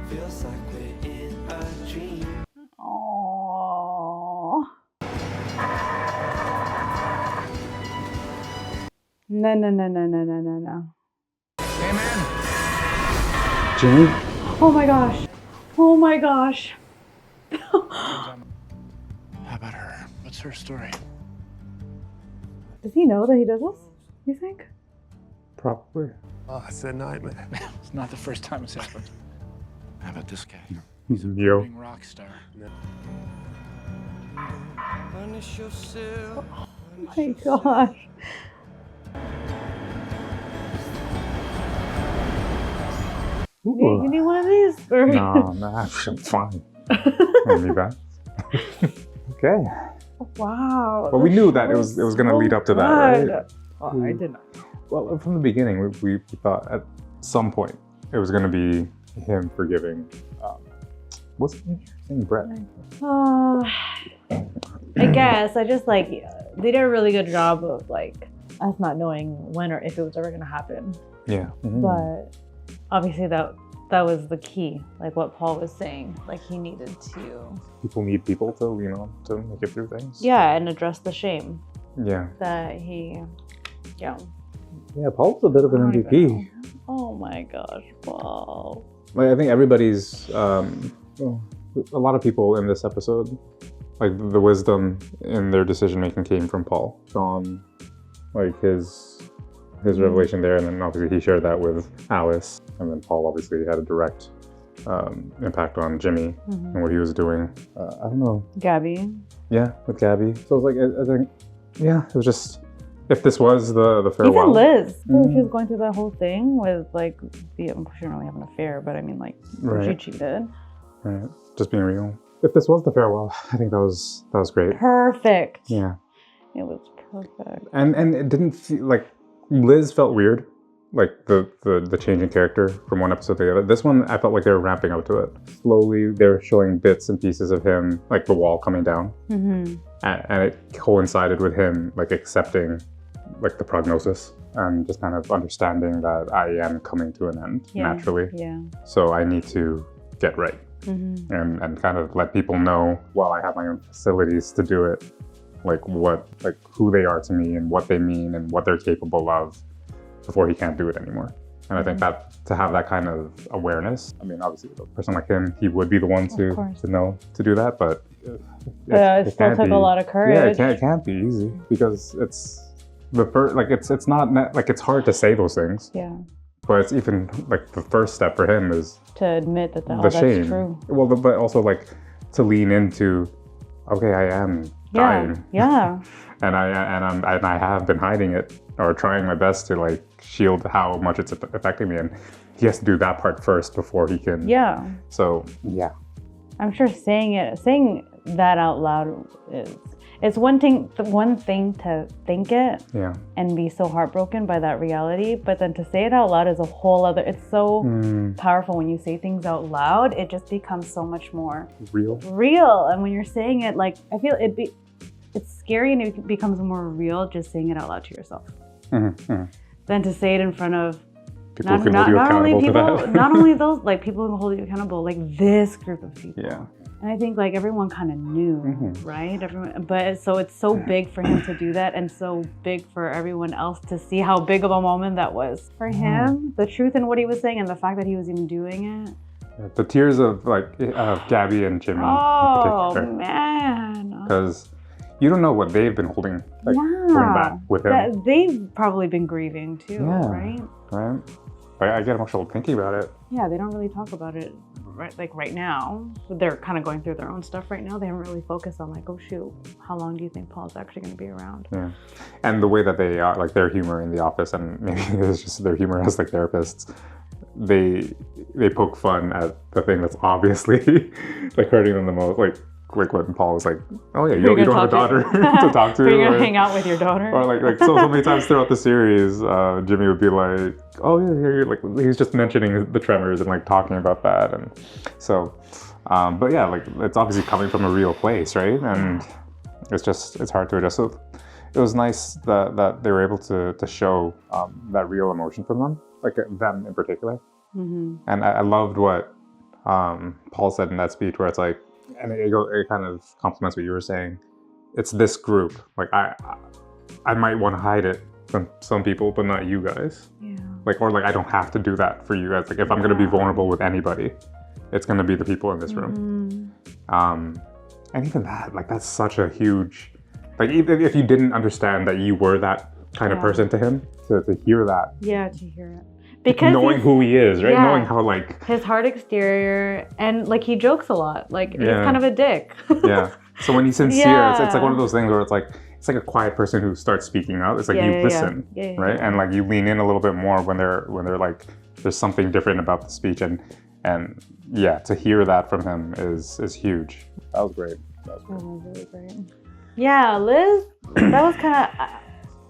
Feels like we're in a dream. Oh. No. Hey, man. Jimmy? Oh my gosh. Oh my gosh. How about her? What's her story? Does he know that he does this? You think? Probably. Oh, it's a nightmare. It's not the first time it's happened. How about this guy? He's a Neo. Big rock star. Punish yourself. Oh my gosh. You need one of these? Or... No, I'm fine. I don't need that. Okay. Wow. But we knew that it was going to lead up to that, right? Oh, I did not. Well, from the beginning, we thought at some point it was going to be him forgiving. What's his name? Brett. I guess. I just like, they did a really good job of like us not knowing when or if it was ever going to happen. Yeah. Mm-hmm. But obviously that was the key, like what Paul was saying. Like he needed to. People need people to lean on to make it through things. Yeah, and address the shame. Yeah. That he, yeah. Yeah, Paul's a bit of an MVP. Oh my gosh, Paul. Like, I think everybody's, a lot of people in this episode, like the wisdom in their decision making came from Paul. Sean, like his revelation there, and then obviously he shared that with Alice, and then Paul obviously had a direct impact on Jimmy and what he was doing. I don't know. Gabby. Yeah, with Gabby. So it was like, I think, yeah, it was just, if this was the farewell. Even Liz, she was going through that whole thing with like, she didn't really have an affair, but I mean like, she cheated. Right, just being real. If this was the farewell, I think that was great. Perfect. Yeah. It was perfect. And it didn't feel like, Liz felt weird, like the change in character from one episode to the other. This one, I felt like they were ramping up to it. Slowly, they were showing bits and pieces of him, like the wall coming down. And it coincided with him like accepting like the prognosis and just kind of understanding that I am coming to an end naturally. Yeah. So I need to get right and kind of let people know while I have my own facilities to do it, like who they are to me and what they mean and what they're capable of before he can't do it anymore. And I think that to have that kind of awareness, I mean, obviously a person like him, he would be the one to know to do that, but it still took a lot of courage. Yeah, it can't be easy because it's the first, like it's not like it's hard to say those things. Yeah. But it's even like the first step for him is to admit that the shame. That's true. Well, but also like to lean into, okay, I am dying. Yeah. and I have been hiding it or trying my best to like shield how much it's affecting me, and he has to do that part first before he can. Yeah. So yeah. I'm sure saying that out loud it's one thing to think it and be so heartbroken by that reality, but then to say it out loud is a whole other. It's so powerful when you say things out loud. It just becomes so much more real. And when you're saying it, like I feel it's scary and it becomes more real just saying it out loud to yourself than to say it in front of People can hold you accountable to that. Not only those, like people can hold you accountable, like this group of people. Yeah. And I think like everyone kind of knew, right? Everyone, but so it's so big for him to do that, and so big for everyone else to see how big of a moment that was for him. The truth in what he was saying, and the fact that he was even doing it. Yeah, the tears of like Gabby and Jimmy. Oh in particular. Man. Because you don't know what they've been holding back with him. They've probably been grieving too, right? Right. I get emotional thinking about it. Yeah, they don't really talk about it right now. They're kind of going through their own stuff right now. They haven't really focused on like, oh shoot, how long do you think Paul's actually going to be around? Yeah. And the way that they are, like their humor in the office, and maybe it's just their humor as like therapists, they poke fun at the thing that's obviously like hurting them the most. Like when Paul was like, oh yeah, you don't have a daughter to talk to. Are you gonna hang out with your daughter? Or like so many times throughout the series, Jimmy would be like, oh yeah, you're like he's just mentioning the tremors and like talking about that, and so, but yeah, like it's obviously coming from a real place, right? And it's hard to adjust. So it was nice that they were able to show that real emotion from them, like them in particular. And I loved what Paul said in that speech, where it's like. And it kind of complements what you were saying. It's this group. Like I might want to hide it from some people, but not you guys. Yeah. Like or like I don't have to do that for you guys. Like if I'm gonna be vulnerable with anybody, it's gonna be the people in this room. And even that, like that's such a huge. Like even if you didn't understand that you were that kind of person to him, to hear that. Yeah, to hear it. Because knowing who he is, right? Knowing how like his hard exterior, and like he jokes a lot. Like he's kind of a dick. Yeah. So when he's sincere, it's like one of those things where it's like a quiet person who starts speaking out. It's like you listen, right? And like you lean in a little bit more when they're like there's something different about the speech, and yeah, to hear that from him is huge. That was great. That was really great. Yeah, Liz. That was kind of.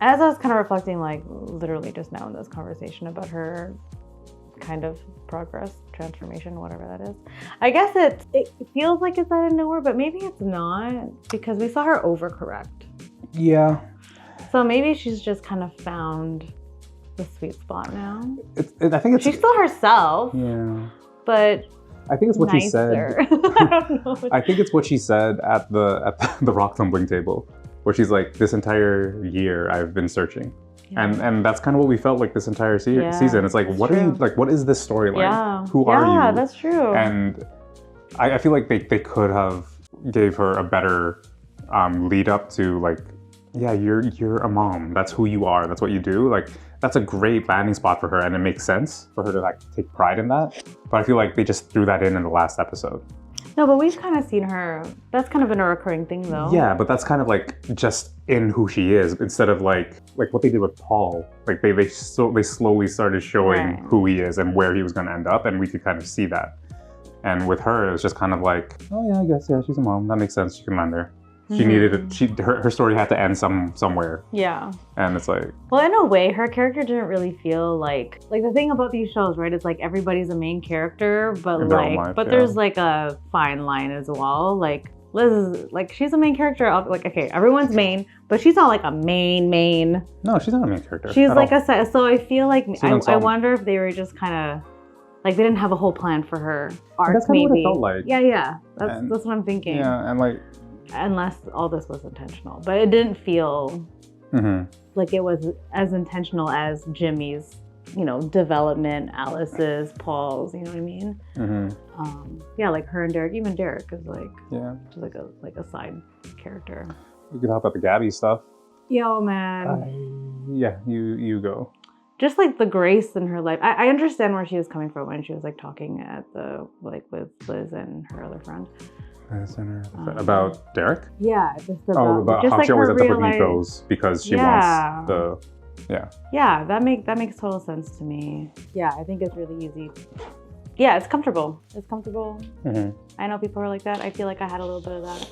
As I was kind of reflecting, like literally just now in this conversation about her kind of progress, transformation, whatever that is. I guess it feels like it's out of nowhere, but maybe it's not, because we saw her overcorrect. Yeah. So maybe she's just kind of found the sweet spot now. I think she's still herself. Yeah. But I think it's what she said. I don't know. I think it's what she said at the rock tumbling table. Where she's like, this entire year I've been searching. And that's kind of what we felt like this entire season. It's like, what are you, like, what is this storyline? Yeah. Who are you? Yeah, that's true. And I feel like they could have gave her a better lead up to like, yeah, you're a mom. That's who you are. That's what you do. Like, that's a great landing spot for her, and it makes sense for her to like take pride in that. But I feel like they just threw that in the last episode. No, but we've kind of seen her. That's kind of been a recurring thing, though. Yeah, but that's kind of like just in who she is, instead of like what they did with Paul. Like they slowly started showing who he is and where he was going to end up, and we could kind of see that. And with her, it was just kind of like, oh yeah, I guess she's a mom. That makes sense. She can land her. She needed it. Her story had to end somewhere. Yeah. And it's like. Well, in a way, her character didn't really feel like the thing about these shows, right? It's like everybody's a main character, but there's like a fine line as well. Like Liz is like, she's a main character. Like, okay, everyone's main, but she's not like a main. No, she's not a main character. She's like so I feel like I wonder if they were just kind of like they didn't have a whole plan for her arc. That's kind of what it felt like. Yeah. That's what I'm thinking. Yeah, and like. Unless all this was intentional, but it didn't feel like it was as intentional as Jimmy's, development, Alice's, Paul's. You know what I mean? Yeah, like her and Derek. Even Derek is like, just like a side character. We could talk about the Gabby stuff. Yo, man. Yeah, you go. Just like the grace in her life. I understand where she was coming from when she was like talking at with Liz and her other friend. About Derek? Yeah, just about just how like she always ends up with realize... Nico's because she wants the Yeah, that makes total sense to me. Yeah, I think it's really easy. Yeah, it's comfortable. I know people are like that. I feel like I had a little bit of that.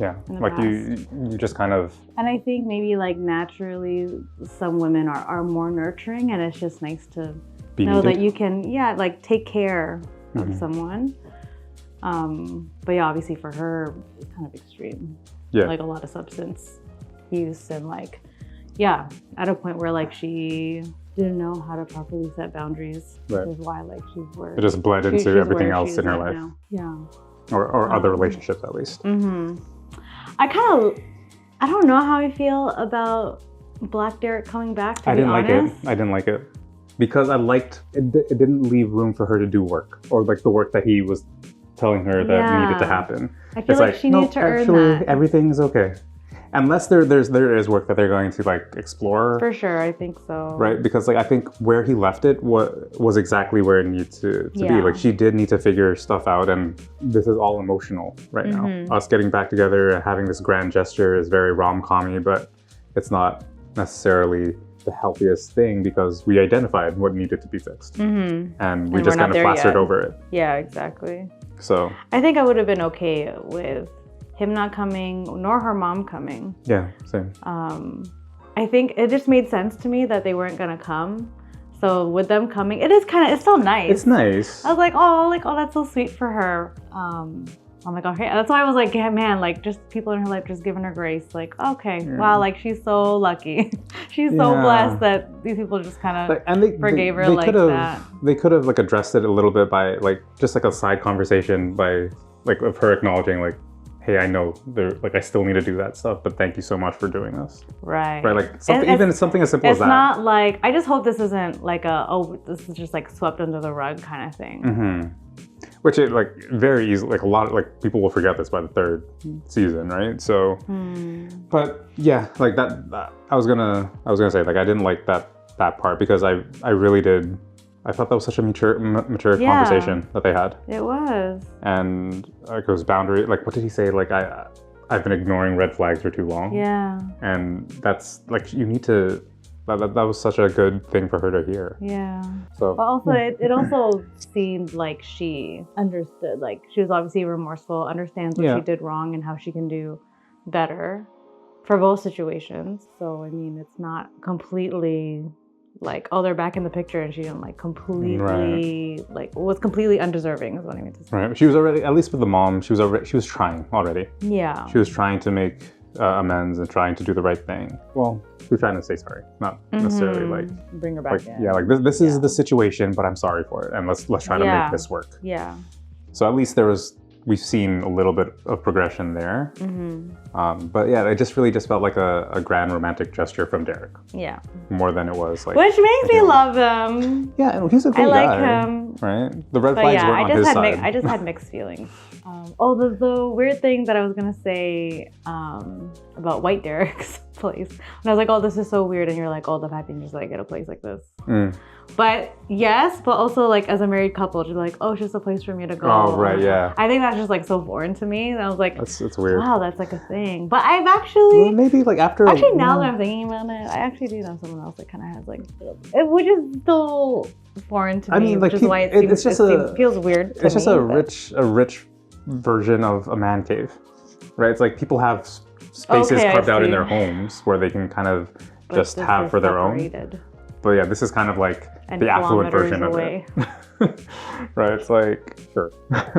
Yeah, like you just kind of. And I think maybe like naturally some women are more nurturing, and it's just nice to know that you can like take care of someone. But yeah, obviously for her, it's kind of extreme. Yeah. Like a lot of substance use and like, yeah, at a point where like she didn't know how to properly set boundaries, Right. which is why like It just bled into she's everything where else she's in her at life. now. Yeah. Or other relationships, at least. I don't know how I feel about Black Derek coming back, to I be didn't honest. like it. I didn't like it. Because I liked, it didn't leave room for her to do work. Or like the work that he was telling her that needed to happen. I feel like she needed to earn that. Everything's okay. Unless there is work that they're going to like explore. For sure, I think so. Right? Because like I think where he left it was exactly where it needed to be. Like she did need to figure stuff out, and this is all emotional right now. Us getting back together and having this grand gesture is very rom-com-y, but it's not necessarily the healthiest thing because we identified what needed to be fixed. And we just kind of plastered over it. Yeah, exactly. So I think I would have been okay with him not coming, nor her mom coming. Yeah, same. I think it just made sense to me that they weren't gonna come. So with them coming, it's still nice. It's nice. I was like, oh, that's so sweet for her. I'm like, okay. That's why I was like, yeah, man, like just people in her life just giving her grace. Like, okay, wow, like she's so lucky. She's so blessed that these people just kind of forgave her like that. They could have like addressed it a little bit by like just like a side conversation by like of her acknowledging like, hey, I know I still need to do that stuff, but thank you so much for doing this. Right. Right. Like something, even something as simple as that. It's not like, I just hope this isn't like this is just like swept under the rug kind of thing. Which it like very easily, like a lot of like people will forget this by the third season, right? So, but yeah, like that I was gonna say like I didn't like that part because I really did. I thought that was such a mature conversation that they had. It was. And like it was boundary. Like what did he say? Like I've been ignoring red flags for too long. Yeah. And that's like you need to. That was such a good thing for her to hear. Yeah. So. But also, it also seemed like she understood. Like she was obviously remorseful, understands what she did wrong and how she can do better for both situations. So I mean, it's not completely like, oh, they're back in the picture and she didn't like completely like was completely undeserving is what I mean to say. Right. She was already, at least with the mom, she was trying already. Yeah. She was trying to make amends and trying to do the right thing. Well, she was trying to say sorry, not necessarily like bring her back in. Yeah, like this is the situation, but I'm sorry for it, and let's try to make this work. Yeah. So at least we've seen a little bit of progression there. But yeah, it just really just felt like a grand romantic gesture from Derek. Yeah. More than it was like. Which makes me love him. Yeah, and he's a great guy. I like him. Right? The red flags weren't on his side. I just had mixed feelings. The weird thing that I was gonna say about White Derek's place. And I was like, oh, this is so weird. And you're like, oh, the fact that you just like get a place like this. But yes, but also like as a married couple, just like, oh, it's just a place for me to go. Oh, right, yeah. I think that's just like so foreign to me. And I was like, it's weird. Wow, that's like a thing. But I've actually maybe like after now that I'm thinking about it, I actually do know someone else that kind of has like which is still foreign to me. I mean, like which is why it feels weird. It's just a rich version of a man cave, right? It's like people have spaces carved out in their homes where they can kind of just have for their own. But yeah, this is kind of like the affluent version of it. Right? It's like, sure.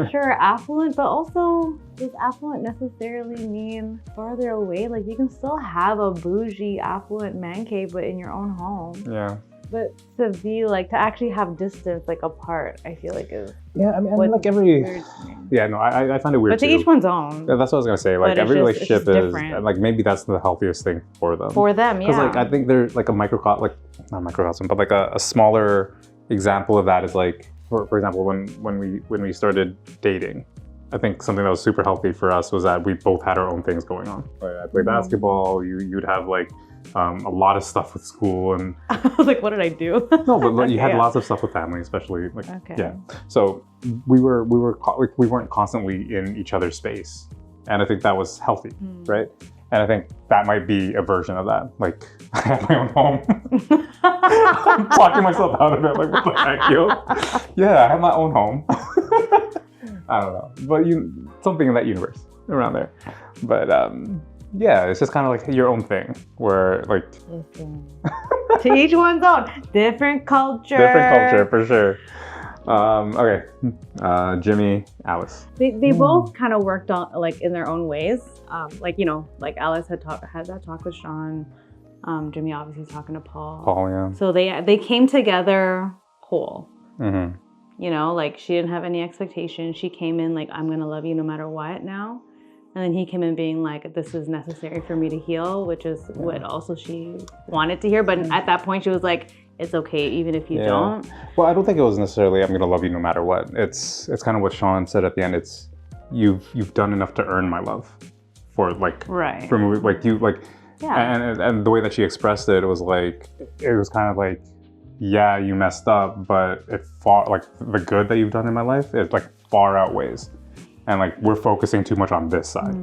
Sure, affluent, but also does affluent necessarily mean farther away? Like you can still have a bougie affluent man cave, but in your own home. Yeah. But to actually have distance like apart, I feel like is I mean like every I find it weird but to too. each one's own. Yeah, that's what I was gonna say. Like every relationship is like maybe that's the healthiest thing for them. Yeah. Because like I think they're like not microcosm, but like a smaller example of that is like for example when we started dating. I think something that was super healthy for us was that we both had our own things going on. Like I played basketball. You'd have like a lot of stuff with school and I was like, what did I do? No, but you had lots of stuff with family, especially like So we weren't constantly in each other's space, and I think that was healthy, right? And I think that might be a version of that. Like I have my own home. I'm talking myself out of it. Like what the heck, yo? Yeah, I have my own home. I don't know, but something in that universe around there. But yeah, it's just kind of like your own thing where like to each one's own. Different culture. Different culture for sure. Okay, Jimmy, Alice. They both kind of worked on like in their own ways. Like like Alice had that talk with Sean. Jimmy obviously is talking to Paul. Paul, yeah. So they came together whole. Mm-hmm. You know, like she didn't have any expectations. She came in like, I'm gonna love you no matter what now. And then he came in being like, this is necessary for me to heal, which is what also she wanted to hear. But at that point she was like, it's okay even if you don't. Well, I don't think it was necessarily I'm gonna love you no matter what. It's kind of what Sean said at the end. It's you've done enough to earn my love. For like for movie, like you like and the way that she expressed it was like it was kind of like, yeah, you messed up, but it far like the good that you've done in my life, it like far outweighs. And like we're focusing too much on this side.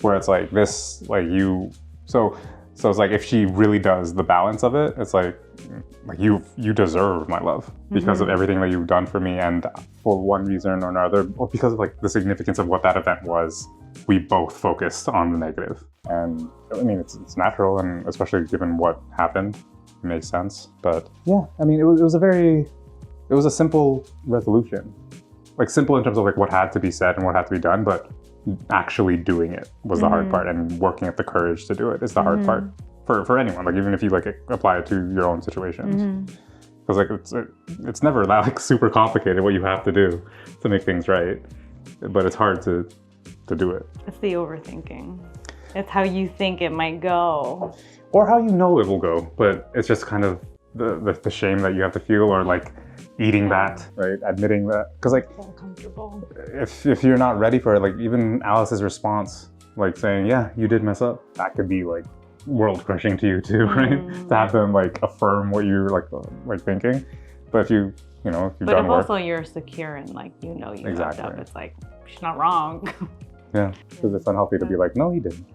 Where it's like this, like you so it's like if she really does the balance of it, it's like you deserve my love because of everything that you've done for me, and for one reason or another, or because of like the significance of what that event was, we both focused on the negative. And I mean it's natural, and especially given what happened. Makes sense. But yeah, I mean it was a simple resolution, like simple in terms of like what had to be said and what had to be done, but actually doing it was the hard part, and working up the courage to do it is the hard part for anyone, like even if you like apply it to your own situations, because like it's never that like super complicated what you have to do to make things right, but it's hard to do it. It's the overthinking. It's how you think it might go. Or how you know it will go, but it's just kind of the shame that you have to feel, or like eating that, right? Admitting that, because like uncomfortable. If you're not ready for it, like even Alice's response, like saying, "Yeah, you did mess up," that could be like world crushing to you too, right? To have them like affirm what you're like thinking. But if you've but done if work, also you're secure and like you exactly. fucked up, it's like she's not wrong. Yeah, because it's unhealthy to be like, "No, you didn't."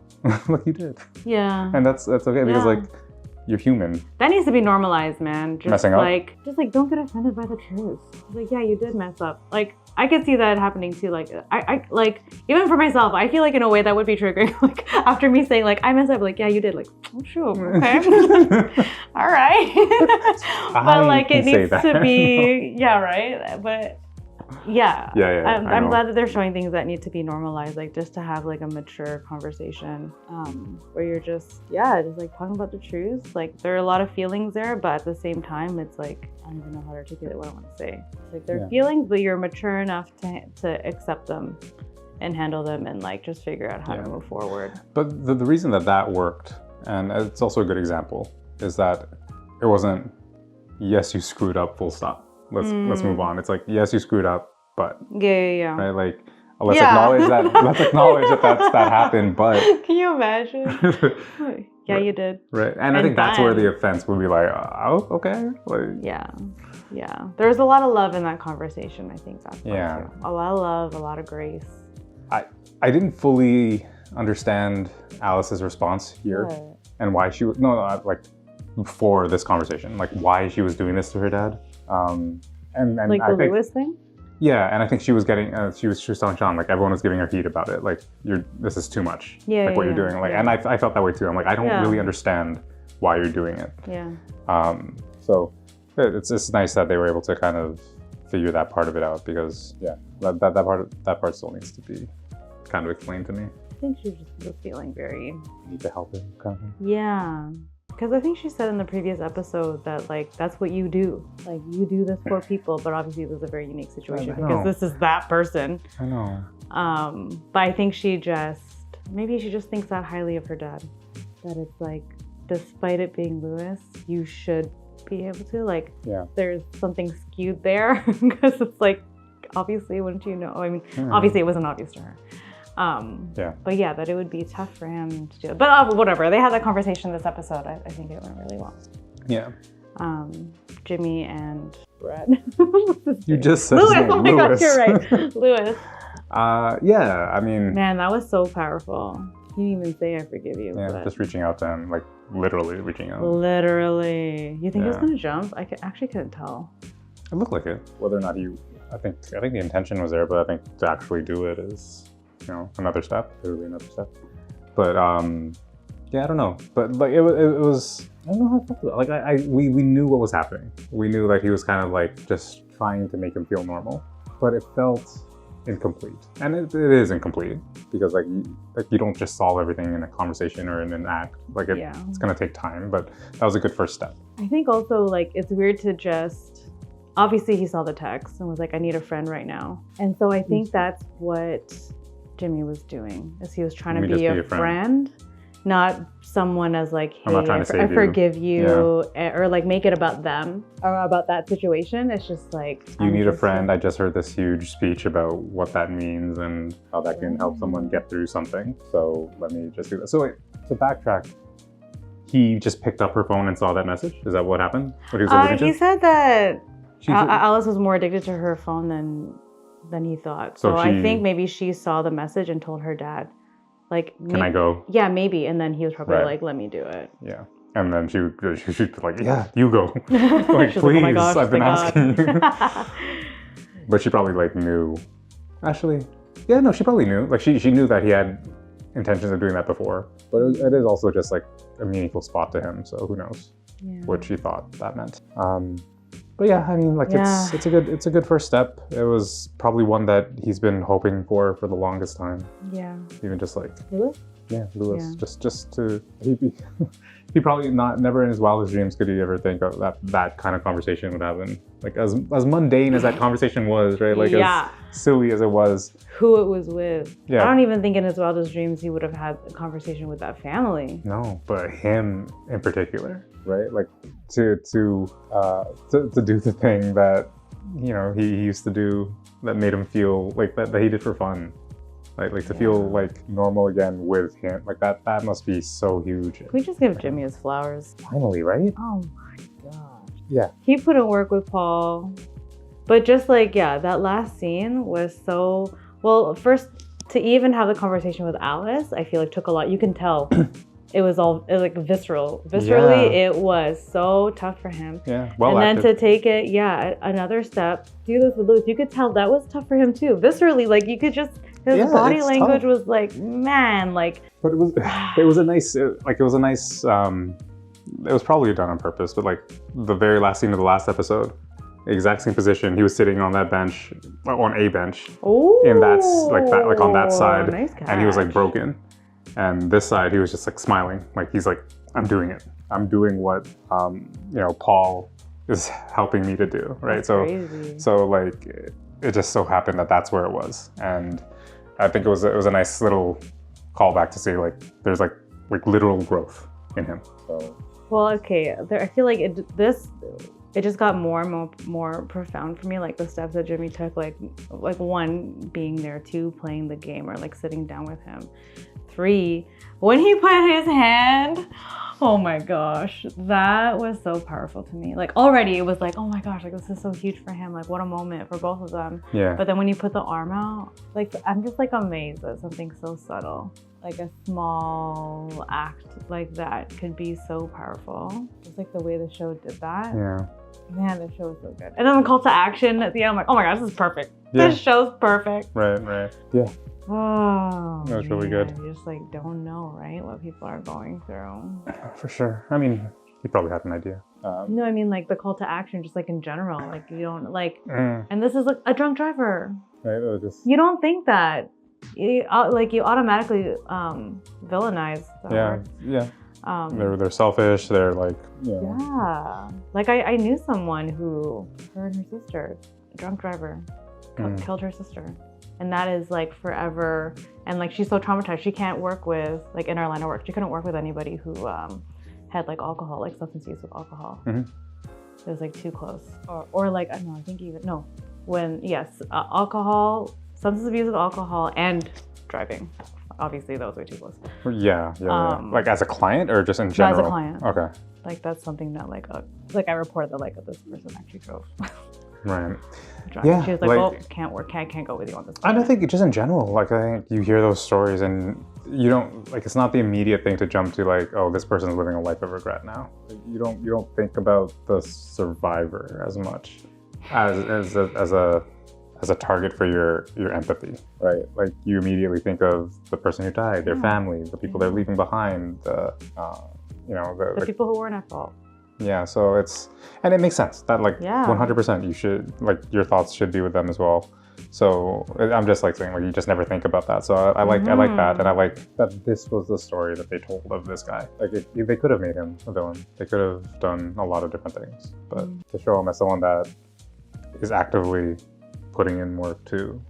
Like you did. Yeah. And that's okay because like you're human. That needs to be normalized, man. Just messing up. Just like don't get offended by the truth. It's like, yeah, you did mess up. Like I could see that happening too. Like I like even for myself, I feel like in a way that would be triggering. Like after me saying like I messed up, like yeah, you did. Like oh shoot, okay, all right. But like it needs to be right. But yeah. I'm glad that they're showing things that need to be normalized, like just to have like a mature conversation where you're just like talking about the truth. Like there are a lot of feelings there, but at the same time, it's like I don't even know how to articulate what I want to say. It's like there are feelings, but you're mature enough to accept them and handle them and like just figure out how to move forward. But the reason that worked, and it's also a good example, is that it wasn't yes you screwed up full stop. Let's move on. It's like, yes, you screwed up, but yeah. Right? Like, let's acknowledge that. Let's acknowledge that happened. But can you imagine? Yeah, you did. Right, and I think that's where the offense would be like, oh, okay. Like, yeah. There's a lot of love in that conversation. I think that's too. A lot of love, a lot of grace. I didn't fully understand Alice's response here and why she was like before this conversation, like why she was doing this to her dad. And like I the think, Lewis thing? Yeah, and I think she was getting, she was telling Sean, like everyone was giving her heat about it. Like, this is too much. Like what you're doing. Like, and I felt that way too. I'm like, I don't really understand why you're doing it. Yeah. So it's just nice that they were able to kind of figure that part of it out, because that part still needs to be kind of explained to me. I think she was feeling very... Need to help him, kind of. Yeah. Because I think she said in the previous episode that like that's what you do. Like you do this for people, but obviously this is a very unique situation because this is that person. I know. But I think maybe she just thinks that highly of her dad. That it's like, despite it being Lewis, you should be able to like. Yeah. There's something skewed there because it's like, obviously, wouldn't you know? I mean, obviously it wasn't obvious to her. But yeah, that it would be tough for him to do it. But whatever, they had that conversation this episode. I think it went really well. Yeah. Jimmy and Brad. You just said Lewis. his name. Oh my gosh, you're right. Lewis. Yeah, I mean. Man, that was so powerful. He didn't even say I forgive you. Yeah, but just reaching out to him, like literally reaching out. Literally. You think he was gonna jump? I actually couldn't tell. It looked like it. Whether or not I think the intention was there, but I think to actually do it is, another step. Literally another step. But yeah, I don't know. But like it was. I don't know how I felt about it. Like we knew what was happening. We knew like he was kind of like just trying to make him feel normal. But it felt incomplete. And it is incomplete because like you don't just solve everything in a conversation or in an act. Like it's gonna take time, but that was a good first step. I think also like it's weird to just, obviously he saw the text and was like, I need a friend right now. And so I think that's what Jimmy was doing, is he was trying to be a friend, not someone as like, hey, I forgive you, or like make it about them or about that situation. It's just like, you need a friend. I just heard this huge speech about what that means and how that can help someone get through something. So let me just do that. So wait, to backtrack, he just picked up her phone and saw that message? Is that what happened? What he was alluding to? He said that Alice was more addicted to her phone than he thought. So I think maybe she saw the message and told her dad, like, can I go? Yeah, maybe. And then he was probably like, let me do it. Yeah. And then she was like, yeah, you go. Like, please, like, oh my gosh, I've been asking you. But she probably like knew. Actually, yeah, no, she probably knew. Like she knew that he had intentions of doing that before. But it is also just like a meaningful spot to him. So who knows what she thought that meant. But yeah, I mean, like it's a good first step. It was probably one that he's been hoping for the longest time. Yeah. Even just like Lewis. Yeah, Lewis. Yeah. Just to he probably never in his wildest dreams could he ever think of that kind of conversation would happen. Like as mundane as that conversation was, right? Like as silly as it was. Who it was with. Yeah. I don't even think in his wildest dreams he would have had a conversation with that family. No, but him in particular, right? Like to do the thing that he used to do that made him feel like that he did for fun. Like to feel like normal again with him, like that must be so huge. Can we just give Jimmy his flowers? Finally, right? Oh my god. Yeah. He put in work with Paul, but just like that last scene was so well. First, to even have the conversation with Alice, I feel like took a lot. You can tell it was like visceral. Viscerally, it was so tough for him. Yeah. Well, and then to take it, another step. Do this with Lewis. You could tell that was tough for him too. Viscerally, like you could just. His body language was like, man, like. But it was a nice, it was probably done on purpose, but like the very last scene of the last episode, exact same position, he was sitting on that bench, on a bench. Ooh, and that's like on that side, nice catch. And he was like broken. And this side, he was just like smiling, like he's like, I'm doing it. I'm doing what, Paul is helping me to do, right? That's crazy. So like, it just so happened that that's where it was, and I think it was a nice little callback to say like there's like literal growth in him. So. Well, okay, I feel like it just got more and more profound for me. Like the steps that Jimmy took, like 1, being there, 2, playing the game or like sitting down with him, 3, when he put his hand. Oh my gosh, that was so powerful to me. Like already it was like, oh my gosh, like this is so huge for him. Like what a moment for both of them. Yeah. But then when you put the arm out, like I'm just like amazed that something so subtle, like a small act like that could be so powerful. Just like the way the show did that. Yeah. Man, the show was so good. And then the call to action at the end, I'm like, oh my gosh, this is perfect. Yeah. This show's perfect. Right. Yeah. Oh, that was really good. You just like don't know, right? What people are going through. For sure. I mean, he probably had an idea. No, I mean like the call to action, just like in general. Like you don't like, and this is like a drunk driver. Right. You don't think that. You automatically villainize. Yeah. They're selfish. They're like. Yeah. Like I knew someone who, her and her sister, a drunk driver, killed her sister. And that is like forever. And like she's so traumatized. She can't work with, like in our line of work, she couldn't work with anybody who had like alcohol, like substance use with alcohol. Mm-hmm. It was like too close. Or like, I don't know, I think even, no. When, alcohol, substance abuse with alcohol and driving. Obviously those were too close. Yeah. Like as a client or just in general? As a client. Okay. Like that's something that like I reported that like this person actually drove. Right. Yeah. She was like, can't work, can't go with you on this. And I think just in general, like I think you hear those stories and you don't like, it's not the immediate thing to jump to like, oh, this person's living a life of regret now. Like, you don't think about the survivor as much as a target for your empathy, right? Like you immediately think of the person who died, their family, the people they're leaving behind, the people who weren't at fault. Yeah, so it makes sense that like 100% you should, like your thoughts should be with them as well. So I'm just like saying, like, you just never think about that. So I like that, and I like that this was the story that they told of this guy. Like they could have made him a villain. They could have done a lot of different things, but to show him as someone that is actively putting in work to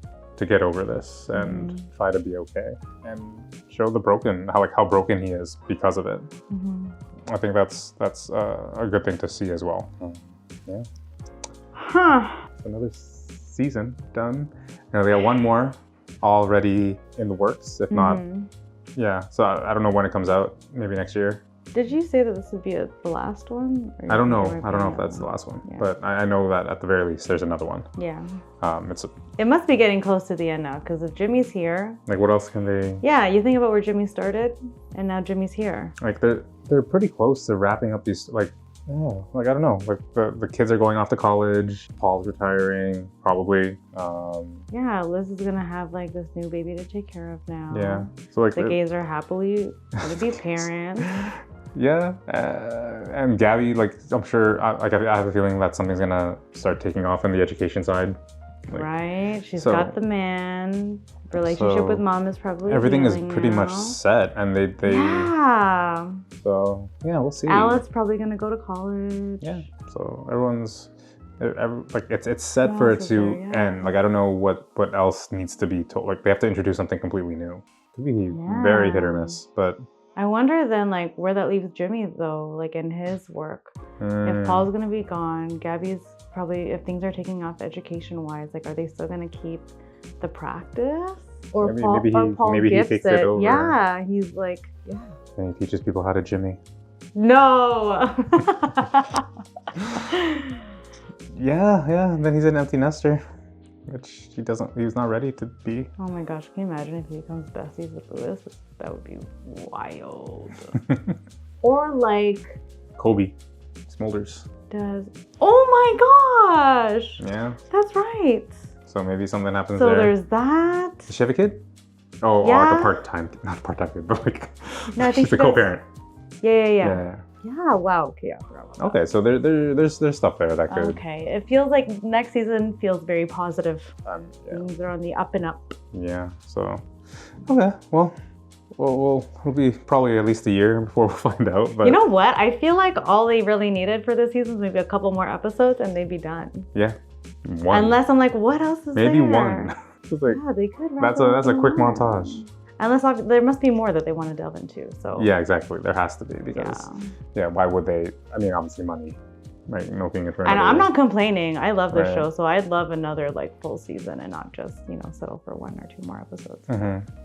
get over this and try to be okay, and show how broken he is because of it. I think that's a good thing to see as well. Yeah. Another season done. Now they got one more already in the works, if not. Yeah. So I don't know when it comes out. Maybe next year. Did you say that this would be the last one? I don't know. I don't know if that's the last one, but I know that at the very least there's another one. Yeah. It must be getting close to the end now, because if Jimmy's here. Like, what else can they? Yeah, you think about where Jimmy started, and now Jimmy's here. Like they're pretty close to wrapping up these, like, I don't know. Like the kids are going off to college. Paul's retiring, probably. Yeah, Liz is gonna have like this new baby to take care of now. Yeah. So like the gays are happily gonna be parents. Yeah, and Gabby, like, I'm sure, I have a feeling that something's gonna start taking off on the education side. Like, right, she's got the man. Relationship with mom is probably everything is pretty much set, and they yeah. So yeah, we'll see. Alice's probably gonna go to college. Yeah. So everyone's like it's set for it to end. Like I don't know what else needs to be told. Like they have to introduce something completely new. It could be very hit or miss, but. I wonder then, like, where that leaves Jimmy, though, like, in his work. If Paul's gonna be gone, Gabby's probably, if things are taking off education-wise, like, are they still gonna keep the practice? Or Paul maybe he takes it over. Yeah, he's like, And he teaches people how to Jimmy. No! Yeah, and then he's an empty nester. Which he was not ready to be. Oh my gosh, can you imagine if he becomes besties with Lewis? That would be wild. Or like... Kobe Smulders. Oh my gosh! Yeah. That's right. So maybe something happens there. So there's that. Does she have a kid? Oh, like a part-time, not part-time kid, but like, no, I think she's a co-parent. Yeah, wow, okay, I forgot about that. Okay, so there's stuff there that could... Okay, it feels like next season feels very positive. Things are on the up and up. Yeah, so, okay, well, it'll be probably at least a year before we'll find out. But you know what? I feel like all they really needed for this season is maybe a couple more episodes and they'd be done. Yeah, one. Unless I'm like, what else is maybe there? one. Like, yeah, they could. That's a quick montage. Unless there must be more that they want to delve into. So yeah, exactly. There has to be because why would they? I mean, obviously money, right? Milking it for. And I'm not complaining. I love this show, so I'd love another like full season and not just settle for 1 or 2 more episodes.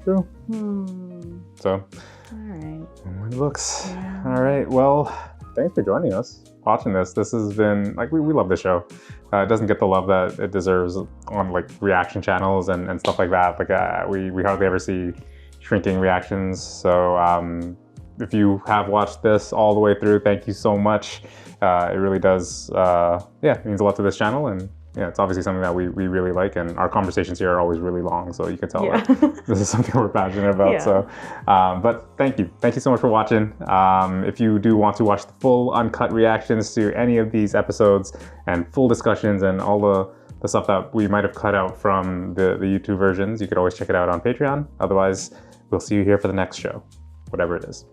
True. So. All right. More books. Yeah. All right. Well, thanks for joining us, watching this. This has been like we love the show. It doesn't get the love that it deserves on like reaction channels and stuff like that. Like we hardly ever see shrinking reactions. So if you have watched this all the way through, thank you so much. It really does, it means a lot to this channel, and it's obviously something that we really like, and our conversations here are always really long, so you can tell that this is something we're passionate about. So, but thank you so much for watching. If you do want to watch the full uncut reactions to any of these episodes and full discussions and all the stuff that we might have cut out from the YouTube versions, you could always check it out on Patreon. Otherwise, we'll see you here for the next show, whatever it is.